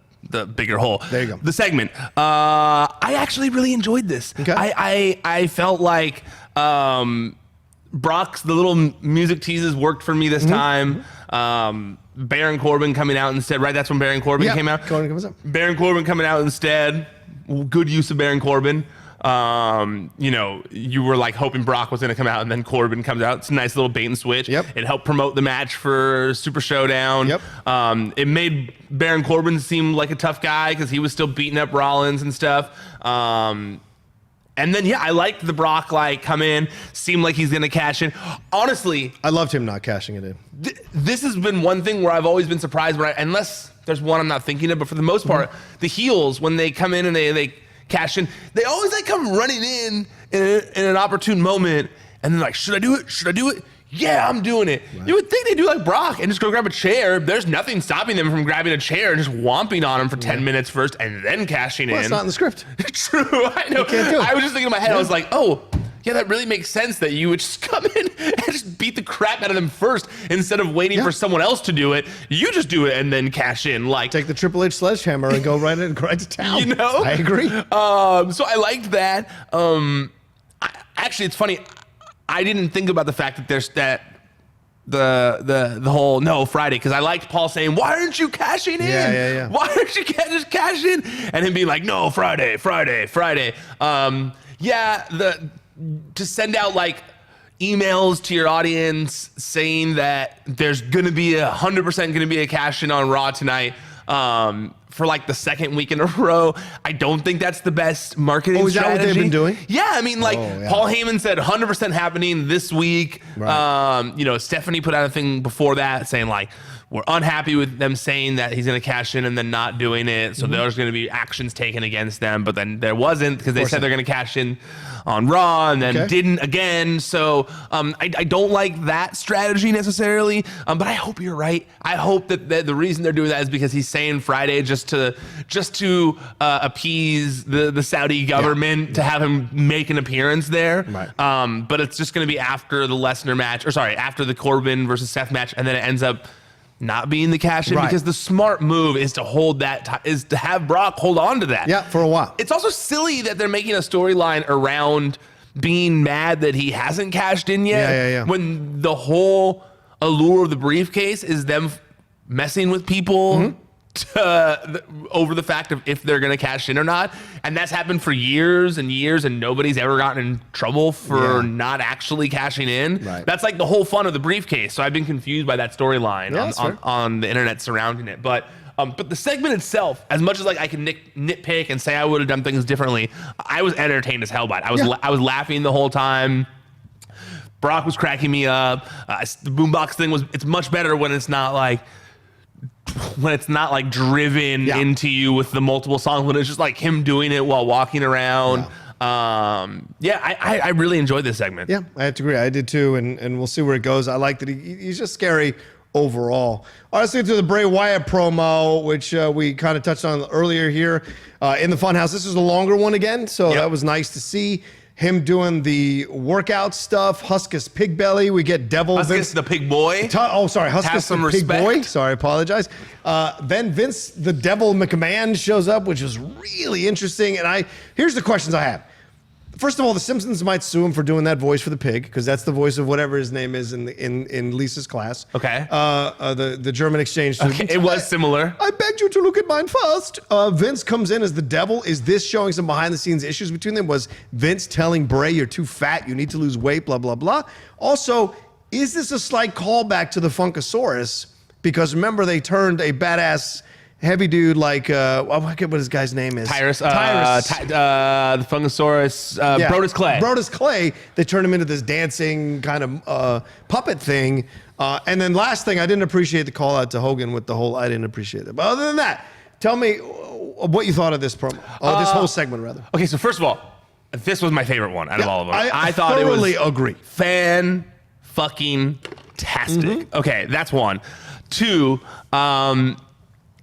bigger whole. There you go. The segment. I actually really enjoyed this. Okay. I felt like Brock's the little music teases worked for me this time. Baron Corbin coming out instead, right? That's when Baron Corbin came out. Corbin comes up. Baron Corbin coming out instead. Good use of Baron Corbin. You were like hoping Brock was going to come out and then Corbin comes out. It's a nice little bait and switch. Yep. It helped promote the match for Super Showdown. Yep. It made Baron Corbin seem like a tough guy because he was still beating up Rollins and stuff. And then, I liked the Brock, come in, seemed like he's going to cash in. Honestly, I loved him not cashing it in. This has been one thing where I've always been surprised, unless there's one I'm not thinking of, but for the most part, the heels, when they come in and they cash in, they always come running in an opportune moment, and they're like, should I do it? Should I do it? Yeah, I'm doing it. Right. You would think they do like Brock and just go grab a chair. There's nothing stopping them from grabbing a chair and just whomping on him for 10 minutes first and then cashing in. It's not in the script. True, I know. Can't do it. I was just thinking in my head, I was like, that really makes sense that you would just come in and just beat the crap out of them first instead of waiting for someone else to do it. You just do it and then cash in. Take the Triple H sledgehammer and go right to town. I agree. So I liked that. Actually, it's funny. I didn't think about the fact that there's the whole no Friday, because I liked Paul saying, why aren't you cashing in? Yeah. Why aren't you just cash in? And him being like, no, Friday. To send out emails to your audience saying that there's gonna be 100% gonna be a cash in on Raw tonight. For the second week in a row. I don't think that's the best marketing strategy. Is that what they've been doing? Yeah, I mean, Paul Heyman said 100% happening this week. Right. Stephanie put out a thing before that saying we're unhappy with them saying that he's going to cash in and then not doing it. So there's going to be actions taken against them, but then there wasn't because they said they're going to cash in on Raw and then didn't again. So I don't like that strategy necessarily, but I hope you're right. I hope that the reason they're doing that is because he's saying Friday just to appease the Saudi government to have him make an appearance there. Right. But it's just going to be after the Lesnar match, after the Corbin versus Seth match, and then it ends up not being the cash in because the smart move is to hold that, is to have Brock hold on to that. Yeah, for a while. It's also silly that they're making a storyline around being mad that he hasn't cashed in yet. Yeah. When the whole allure of the briefcase is them messing with people over the fact of if they're going to cash in or not. And that's happened for years and years, and nobody's ever gotten in trouble for not actually cashing in. Right. That's the whole fun of the briefcase. So I've been confused by that storyline on the internet surrounding it. But the segment itself, as much as I can nitpick and say I would have done things differently, I was entertained as hell by it. I was laughing the whole time. Brock was cracking me up. The boombox thing it's much better when it's not driven into you with the multiple songs, when it's just him doing it while walking around. I really enjoyed this segment. Yeah, I have to agree. I did too, and we'll see where it goes. I like that he's just scary overall. All right, let's get to the Bray Wyatt promo, which we kind of touched on earlier here in the Funhouse. This is a longer one again, so that was nice to see. Him doing the workout stuff, Huskis pig belly. We get Devil Huskis Vince, the pig boy. Huskis the pig boy. Sorry, I apologize. Then Vince the Devil McMahon shows up, which is really interesting. And here's the questions I have. First of all, the Simpsons might sue him for doing that voice for the pig, because that's the voice of whatever his name is in Lisa's class. Okay. The German exchange student. Okay, it was similar. I begged you to look at mine first. Vince comes in as the devil. Is this showing some behind the scenes issues between them? Was Vince telling Bray, you're too fat, you need to lose weight, blah, blah, blah? Also, is this a slight callback to the Funkasaurus? Because remember, they turned a badass heavy dude I forget what his guy's name is. Tyrus. The Fungosaurus. Brodus Clay. Brodus Clay. They turned him into this dancing kind of puppet thing. And then last thing, I didn't appreciate the call out to Hogan with the whole, I didn't appreciate it. But other than that, tell me what you thought of this promo. This whole segment, rather. Okay, so first of all, this was my favorite one out of all of them. I thought it was thoroughly agree. Fan-fucking-tastic. Okay, that's one. Two,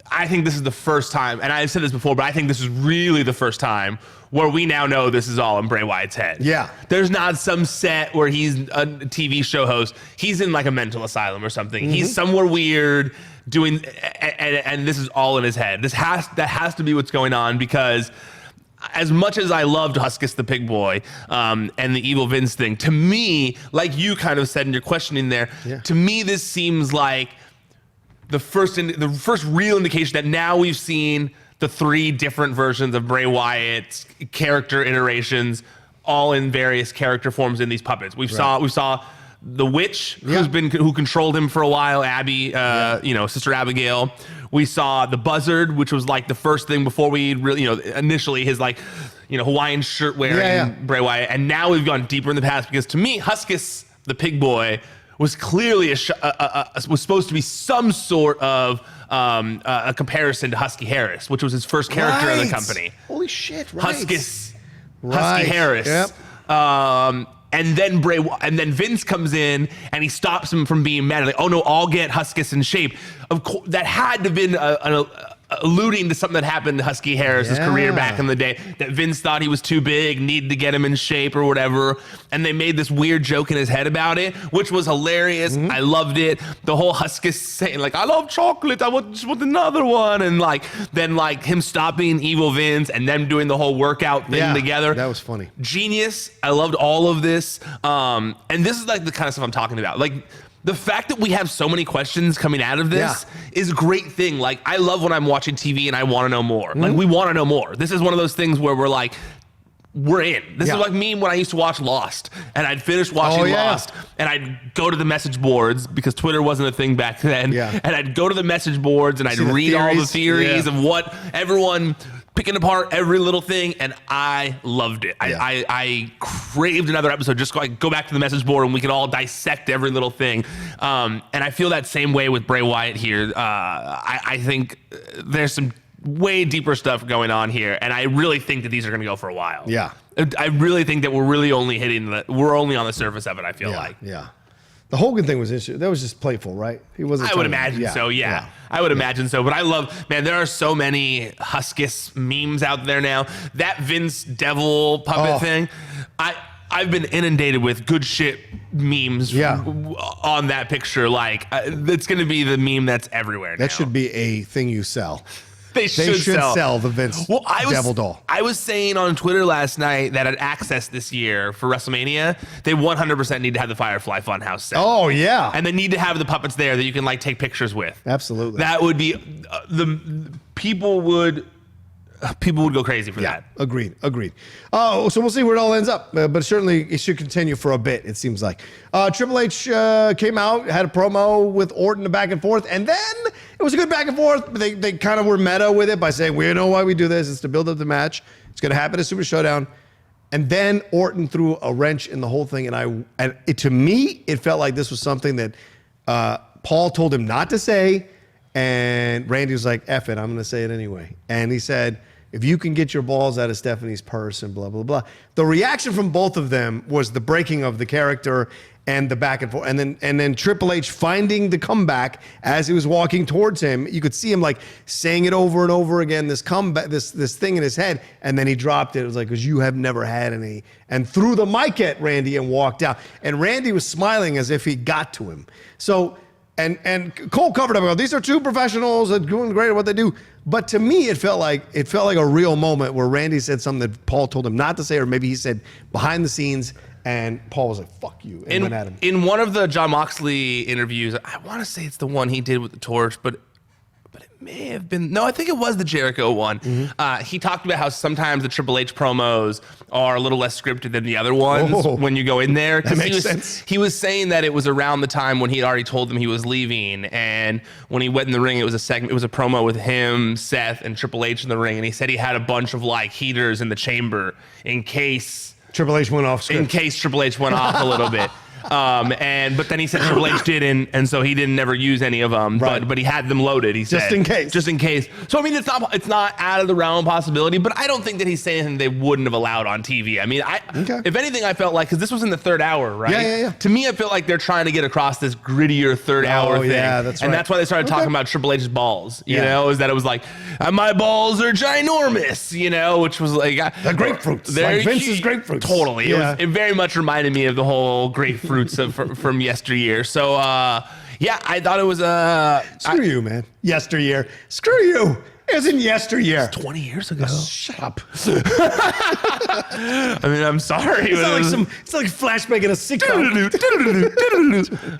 I think this is the first time, and I've said this before, but I think this is really the first time where we now know this is all in Bray Wyatt's head. Yeah. There's not some set where he's a TV show host. He's in like a mental asylum or something. Mm-hmm. He's somewhere weird doing, and this is all in his head. That has to be what's going on, because as much as I loved Huskis the Pig Boy and the Evil Vince thing, to me, like you kind of said in your questioning there, to me this seems like the first real indication that now we've seen the 3 different versions of Bray Wyatt's character iterations, all in various character forms in these puppets. We saw the witch who controlled him for a while, Abby, Sister Abigail. We saw the buzzard, which was like the first thing before we really, initially his like, Hawaiian shirt wearing Bray Wyatt, and now we've gone deeper in the past, because to me, Huskis the Pig Boy was clearly was supposed to be some sort of a comparison to Husky Harris, which was his first character in the company. Holy shit! Right. Husky Harris. Yep. And then Vince comes in and he stops him from being mad. Like, oh no, I'll get Huskis in shape. Of course, that had to have been alluding to something that happened to Husky Harris's career back in the day, that Vince thought he was too big, needed to get him in shape or whatever. And they made this weird joke in his head about it, which was hilarious. I loved it. The whole Huskis saying like, I love chocolate, I just want another one. And then him stopping Evil Vince and them doing the whole workout thing together. That was funny. Genius. I loved all of this. And this is like the kind of stuff I'm talking about. Like, the fact that we have so many questions coming out of this is a great thing. Like, I love when I'm watching TV and I want to know more. Like, we want to know more. This is one of those things where we're like, we're in. This is like me when I used to watch Lost, and I'd finish watching Lost, and I'd go to the message boards, because Twitter wasn't a thing back then, and I'd go to the message boards and I'd read all the theories of what everyone picking apart every little thing, and I loved it. I craved another episode, just go back to the message board and we can all dissect every little thing. And I feel that same way with Bray Wyatt here. I think there's some way deeper stuff going on here, and I really think that these are going to go for a while. Yeah. I really think that we're really only we're only on the surface of it, I feel like. Yeah. The Hogan thing was interesting. That was just playful, right? He wasn't. I would imagine so. Yeah. I would imagine so. But I love, man, there are so many Huskis memes out there now. That Vince Devil puppet thing, I've been inundated with good shit memes on that picture. Like, it's going to be the meme that's everywhere now. That should be a thing you sell. They should sell the Vince Devil doll. I was saying on Twitter last night that at Access this year for WrestleMania, they 100% need to have the Firefly Funhouse set. Oh, yeah. And they need to have the puppets there that you can like take pictures with. Absolutely. That would be, people would go crazy for that. Agreed. Oh, so we'll see where it all ends up. But certainly it should continue for a bit, it seems like. Triple H came out, had a promo with Orton back and forth, and then it was a good back and forth. But they kind of were meta with it by saying, we know why we do this. It's to build up the match. It's going to happen at Super Showdown. And then Orton threw a wrench in the whole thing. To me, it felt like this was something that Paul told him not to say. And Randy was like, F it, I'm going to say it anyway. And he said, if you can get your balls out of Stephanie's purse and blah, blah, blah. The reaction from both of them was the breaking of the character and the back and forth. And then Triple H finding the comeback as he was walking towards him. You could see him like saying it over and over again, this comeback, this thing in his head. And then he dropped it. It was like, because you have never had any. And threw the mic at Randy and walked out. And Randy was smiling as if he got to him. So... And Cole covered up. These are two professionals that are doing great at what they do. But to me, it felt like a real moment where Randy said something that Paul told him not to say, or maybe he said behind the scenes, and Paul was like, "Fuck you," and went at him. In one of the Jon Moxley interviews, I want to say it's the one he did with the torch, but it may have been, no, I think it was the Jericho one. Mm-hmm. He talked about how sometimes the Triple H promos are a little less scripted than the other ones when you go in there. That makes sense. He was saying that it was around the time when he had already told them he was leaving, and when he went in the ring, it was a promo with him, Seth, and Triple H in the ring, and he said he had a bunch of like heaters in the chamber in case Triple H went off script. In case Triple H went off a little bit. But then he said Triple H didn't, and so he didn't never use any of them. Right. But he had them loaded. He said just in case. So I mean, it's not out of the realm of possibility. But I don't think that he's saying anything they wouldn't have allowed on TV. I mean, if anything, I felt like because this was in the third hour, right? Yeah. To me, I feel like they're trying to get across this grittier third hour thing. Yeah, that's right. And that's why they started talking about Triple H's balls. You know, is that it was like my balls are ginormous. You know, which was like the grapefruits. Like Vince's grapefruits. Totally. It very much reminded me of the whole grapefruits from yesteryear. So I thought it was screw you, man. Yesteryear. Screw you. It was in yesteryear. It's 20 years ago. Shut up. I mean, I'm sorry. It's like flashback in a sitcom.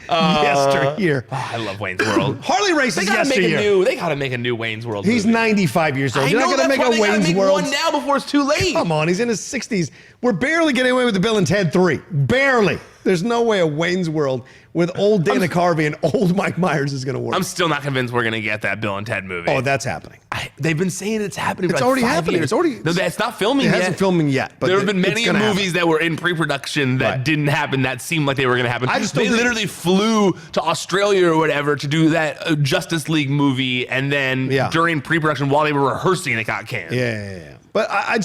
Yesteryear. Oh, I love Wayne's World. Harley races yesteryear. They gotta make a new Wayne's World. He's 95 years old. You're not gonna make a Wayne's World one now before it's too late. Come on, he's in his 60s. We're barely getting away with the Bill and Ted 3. Barely. There's no way a Wayne's World with old Dana Carvey and old Mike Myers is going to work. I'm still not convinced we're going to get that Bill and Ted movie. Oh, that's happening. They've been saying it's happening. It's for already 5 happening. Years. No, it's not filming yet. It hasn't filming yet. But there have been many movies that were in pre-production that didn't happen that seemed like they were going to happen. They literally flew to Australia or whatever to do that Justice League movie, and then during pre-production while they were rehearsing, it got canned. Yeah. But I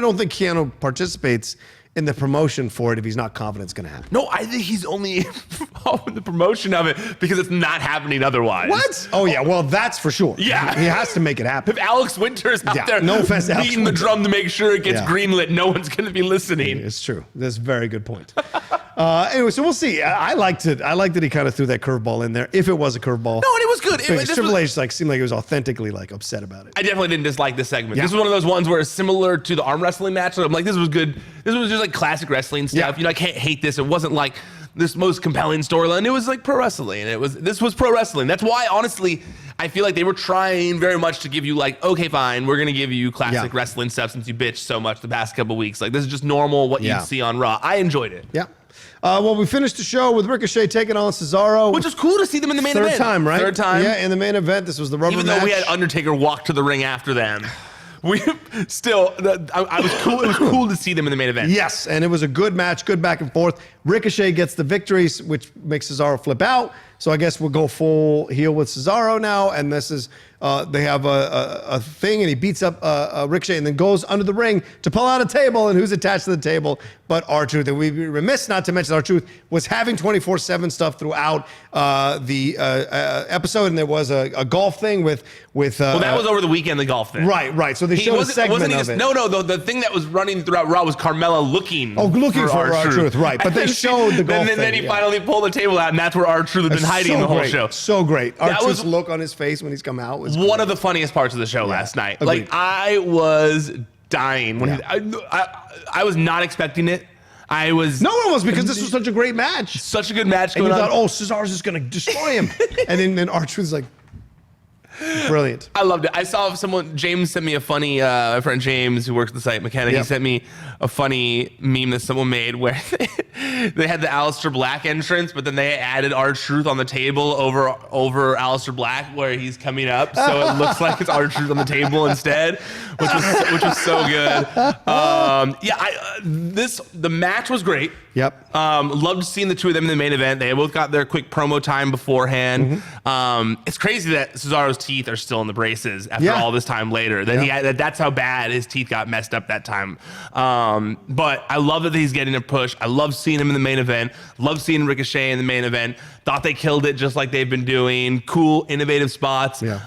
don't think Keanu participates in the promotion for it if he's not confident it's going to happen. No, I think he's only in the promotion of it because it's not happening otherwise. What? Oh, yeah. Well, that's for sure. Yeah. He has to make it happen. If Alex Winter's out there beating the drum to make sure it gets greenlit, no one's going to be listening. It's true. That's a very good point. Anyway, so we'll see. I liked it. I liked that he kind of threw that curveball in there, if it was a curveball. No, and it was good. Triple H seemed like he was authentically upset about it. I definitely didn't dislike this segment. Yeah. This was one of those ones where it's similar to the arm wrestling match. So I'm like, this was good. This was just like classic wrestling stuff. Yeah. You know, I can't hate this. It wasn't like this most compelling storyline. It was like pro wrestling. This was pro wrestling. That's why, honestly, I feel like they were trying very much to give you like, okay, fine, we're going to give you classic wrestling stuff since you bitched so much the past couple weeks. Like, this is just normal what you see on Raw. I enjoyed it. Yeah. Well, we finished the show with Ricochet taking on Cesaro. Which is cool to see them in the main event. Third time, right? Third time. Yeah, in the main event. This was the rubber match. Even though we had Undertaker walk to the ring after them. I was cool. It was cool to see them in the main event. Yes, and it was a good match, good back and forth. Ricochet gets the victories, which makes Cesaro flip out. So I guess we'll go full heel with Cesaro now, and this is they have a thing, and he beats up Ricochet, and then goes under the ring to pull out a table, and who's attached to the table but R-Truth. And we'd be remiss not to mention R-Truth was having 24/7 stuff throughout the episode, and there was a golf thing with. Well, that was over the weekend, the golf thing. Right. So they showed a segment of it. No. The thing that was running throughout Raw was Carmella looking. Looking for R-Truth, right? But they showed the golf thing. Then he finally pulled the table out, and that's where R-Truth had been hiding the whole show. So great. R-Truth's look on his face when he's come out was one of the funniest parts of the show last night. Agreed. Like, I was dying when I was not expecting it. No one was, because this was such a great match. Such a good match going on. And you thought, Cesaro's just going to destroy him. And then R-Truth's like, brilliant. I loved it. I saw James sent me a funny, my friend James, who works at the site, McKenna, he sent me a funny meme that someone made where they had the Aleister Black entrance, but then they added R-Truth on the table over Aleister Black where he's coming up. So it looks like it's R-Truth on the table instead, which was so good. The match was great. Yep. Loved seeing the two of them in the main event. They both got their quick promo time beforehand. It's crazy that Cesaro's teeth are still in the braces after all this time later. That's how bad his teeth got messed up that time. But I love that he's getting a push. I love seeing him in the main event. Love seeing Ricochet in the main event. Thought they killed it just like they've been doing. Cool, innovative spots. Yeah.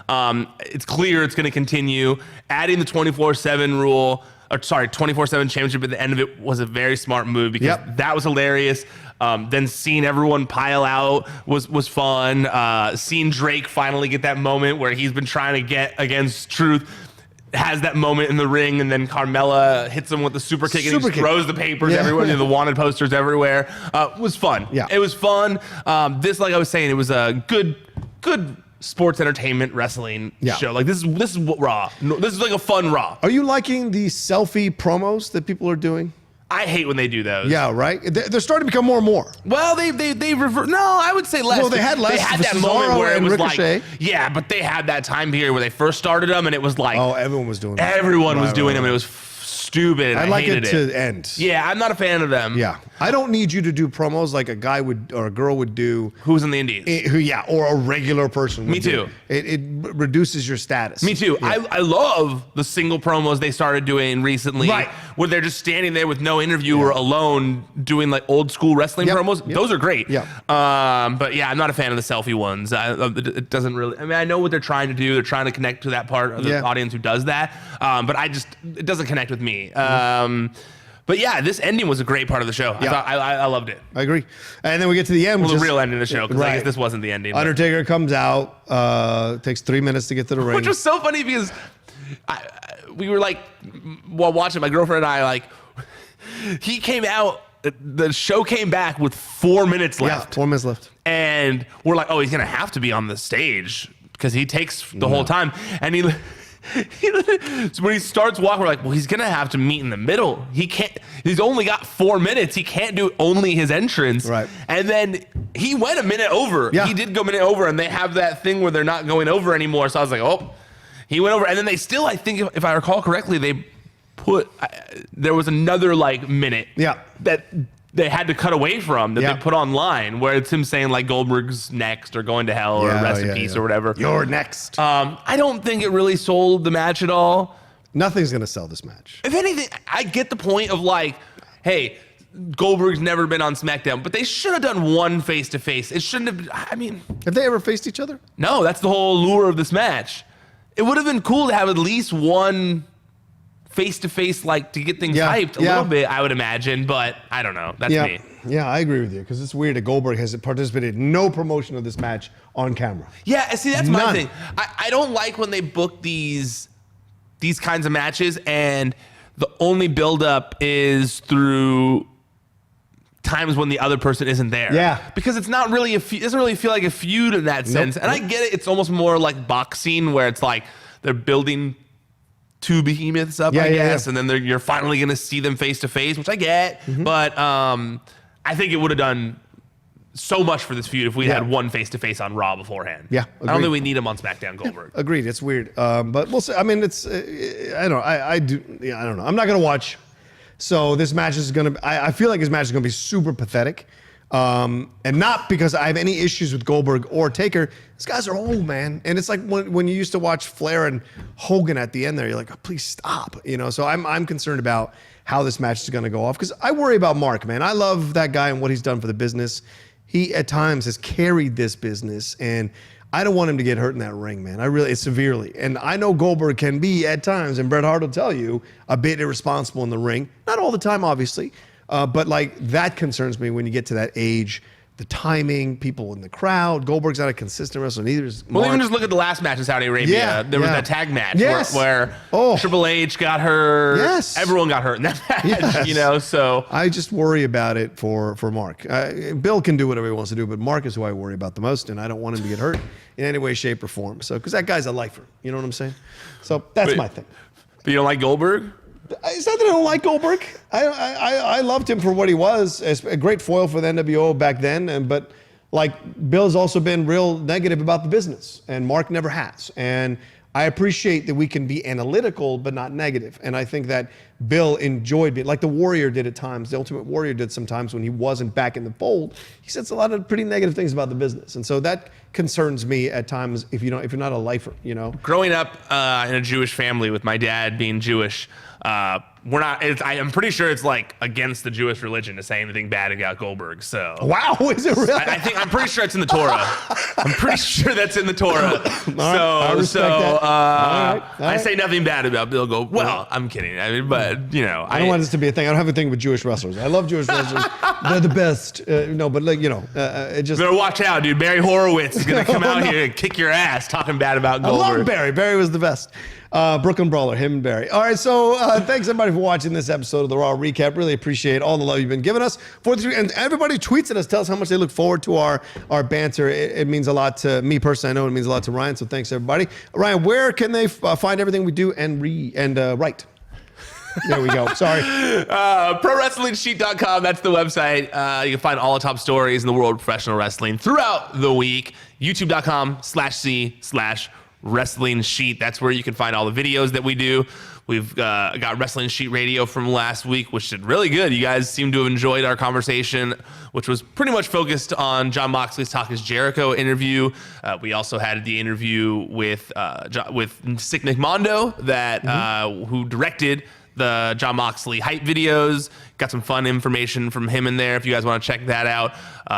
It's clear it's going to continue. Adding the 24/7 rule. 24/7 championship at the end of it was a very smart move because that was hilarious. Then seeing everyone pile out was fun. Seeing Drake finally get that moment where he's been trying to get against Truth, has that moment in the ring, and then Carmella hits him with the super kick and he throws the papers everywhere, the wanted posters everywhere. Was fun. Yeah. It was fun. This, like I was saying, it was a good sports entertainment wrestling show. Like this is what Raw. This is like a fun Raw. Are you liking the selfie promos that people are doing? I hate when they do those. Yeah, right. They're starting to become more and more. Well, they revert. No, I would say less. Well, they had less. They had that moment where it was Ricochet. But they had that time period where they first started them, and it was like, everyone was doing them. Everyone was doing them, and it was stupid. I like it to end. Yeah, I'm not a fan of them. Yeah. I don't need you to do promos like a guy would or a girl would do. Who's in the indies? Or a regular person would Me too. do. It reduces your status. Me too. Yeah. I love the single promos they started doing recently. Right. Where they're just standing there with no interviewer alone doing like old school wrestling promos. Those are great. Yeah. But yeah, I'm not a fan of the selfie ones. It doesn't really, I mean, I know what they're trying to do. They're trying to connect to that part of the audience who does that. But it doesn't connect with me. But yeah, this ending was a great part of the show. Yeah. I loved it. I agree. And then we get to the end. Well, the real ending of the show, because I guess this wasn't the ending. Undertaker comes out, takes 3 minutes to get to the ring. Which was so funny because we were like, while watching, my girlfriend and I, like, he came out, the show came back with 4 minutes left. Yeah, 4 minutes left. And we're like, oh, he's going to have to be on the stage because he takes the whole time. And so when he starts walking, we're like, well, he's gonna have to meet in the middle. He can't. He's only got 4 minutes. He can't do only his entrance. Right. And then he went a minute over. Yeah. He did go a minute over, and they have that thing where they're not going over anymore. So I was like, oh, he went over. And then they still, I think, if I recall correctly, they put there was another like minute. Yeah. That they had to cut away from that they put online, where it's him saying like Goldberg's next or going to hell or rest in peace or whatever. You're next. I don't think it really sold the match at all. Nothing's going to sell this match. If anything, I get the point of like, hey, Goldberg's never been on SmackDown, but they should have done one face-to-face. It shouldn't have, I mean. Have they ever faced each other? No, that's the whole allure of this match. It would have been cool to have at least one face-to-face, like, to get things hyped a little bit, I would imagine, but I don't know. That's me. Yeah, I agree with you, because it's weird that Goldberg has participated in no promotion of this match on camera. Yeah, see, that's my thing. I don't like when they book these kinds of matches and the only build-up is through times when the other person isn't there. Yeah. Because it's not really it doesn't really feel like a feud in that sense. And I get it. It's almost more like boxing, where it's like they're building two behemoths up, I guess, and then you're finally going to see them face to face, which I get. But I think it would have done so much for this feud if we had one face to face on Raw beforehand. Yeah, I don't think we need him on SmackDown Goldberg. Agreed. It's weird, but we'll see. I mean, it's I don't. I do. Yeah, I don't know. I'm not going to watch. So this match is going to. I feel like this match is going to be super pathetic. And not because I have any issues with Goldberg or Taker. These guys are old, man. And it's like when you used to watch Flair and Hogan at the end there, you're like, oh, please stop. You know, so I'm concerned about how this match is going to go off, because I worry about Mark, man. I love that guy and what he's done for the business. He at times has carried this business, and I don't want him to get hurt in that ring, man. It's severely. And I know Goldberg can be at times, and Bret Hart will tell you, a bit irresponsible in the ring. Not all the time, obviously. But like that concerns me when you get to that age, the timing, people in the crowd. Goldberg's not a consistent wrestler. Neither is Mark. Well, even just look at the last match in Saudi Arabia. There was that tag match where Triple H got hurt. Yes. Everyone got hurt in that match, you know, so. I just worry about it for Mark. Bill can do whatever he wants to do, but Mark is who I worry about the most, and I don't want him to get hurt in any way, shape, or form. So, because that guy's a lifer. You know what I'm saying? So that's my thing. But you don't like Goldberg? It's not that I don't like Goldberg. I loved him for what he was, as a great foil for the NWO back then. But like, Bill's also been real negative about the business, and Mark never has. And I appreciate that we can be analytical but not negative. And I think that Bill enjoyed being like the Warrior did at times. The Ultimate Warrior did sometimes when he wasn't back in the fold. He says a lot of pretty negative things about the business, and so that concerns me at times. If you're not a lifer, you know. Growing up in a Jewish family with my dad being Jewish. I'm pretty sure it's like against the Jewish religion to say anything bad about Goldberg. So wow, is it really? I'm pretty sure it's in the Torah. I'm pretty sure that's in the Torah. I say nothing bad about Bill Goldberg. Well, I'm kidding. I mean, but you know, I don't want this to be a thing. I don't have a thing with Jewish wrestlers. I love Jewish wrestlers. They're the best. No, but like, you know, it just. Better watch out, dude. Barry Horowitz is gonna come out here and kick your ass talking bad about Goldberg. I love Barry. Barry was the best. Brooklyn Brawler, him and Barry. All right, so thanks everybody for watching this episode of the Raw Recap. Really appreciate all the love you've been giving us. And everybody tweets at us, tell us how much they look forward to our banter. It means a lot to me personally. I know it means a lot to Ryan, so thanks everybody. Ryan, where can they find everything we do and write? There we go. Sorry. ProWrestlingSheet.com. That's the website. You can find all the top stories in the world of professional wrestling throughout the week. YouTube.com/C/Wrestling Sheet. That's where you can find all the videos that we do. We've got Wrestling Sheet Radio from last week, which did really good. You guys seem to have enjoyed our conversation, which was pretty much focused on Jon Moxley's Talk is Jericho interview. We also had the interview with Sick Nick Mondo who directed the Jon Moxley hype videos. Got some fun information from him in there if you guys want to check that out.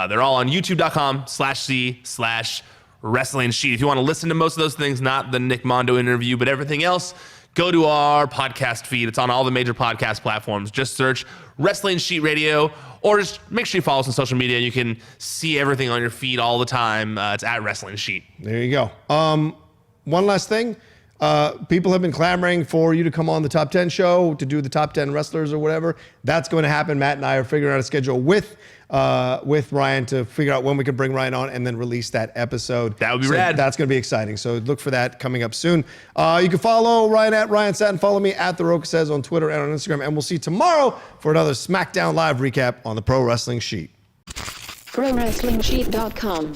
They're all on youtube.com/c/wrestling sheet. If you want to listen to most of those things, not the Nick Mondo interview, but everything else, go to our podcast feed. It's on all the major podcast platforms. Just search Wrestling Sheet Radio, or just make sure you follow us on social media. You can see everything on your feed all the time. It's at Wrestling Sheet. There you go. One last thing. People have been clamoring for you to come on the Top 10 show to do the top 10 wrestlers or whatever. That's going to happen. Matt and I are figuring out a schedule with Ryan to figure out when we can bring Ryan on and then release that episode. That would be rad. That's going to be exciting. So look for that coming up soon. You can follow Ryan at Ryan Satin. Follow me at The Rocha Says on Twitter and on Instagram. And we'll see you tomorrow for another Smackdown Live recap on the Pro Wrestling Sheet. ProWrestlingSheet.com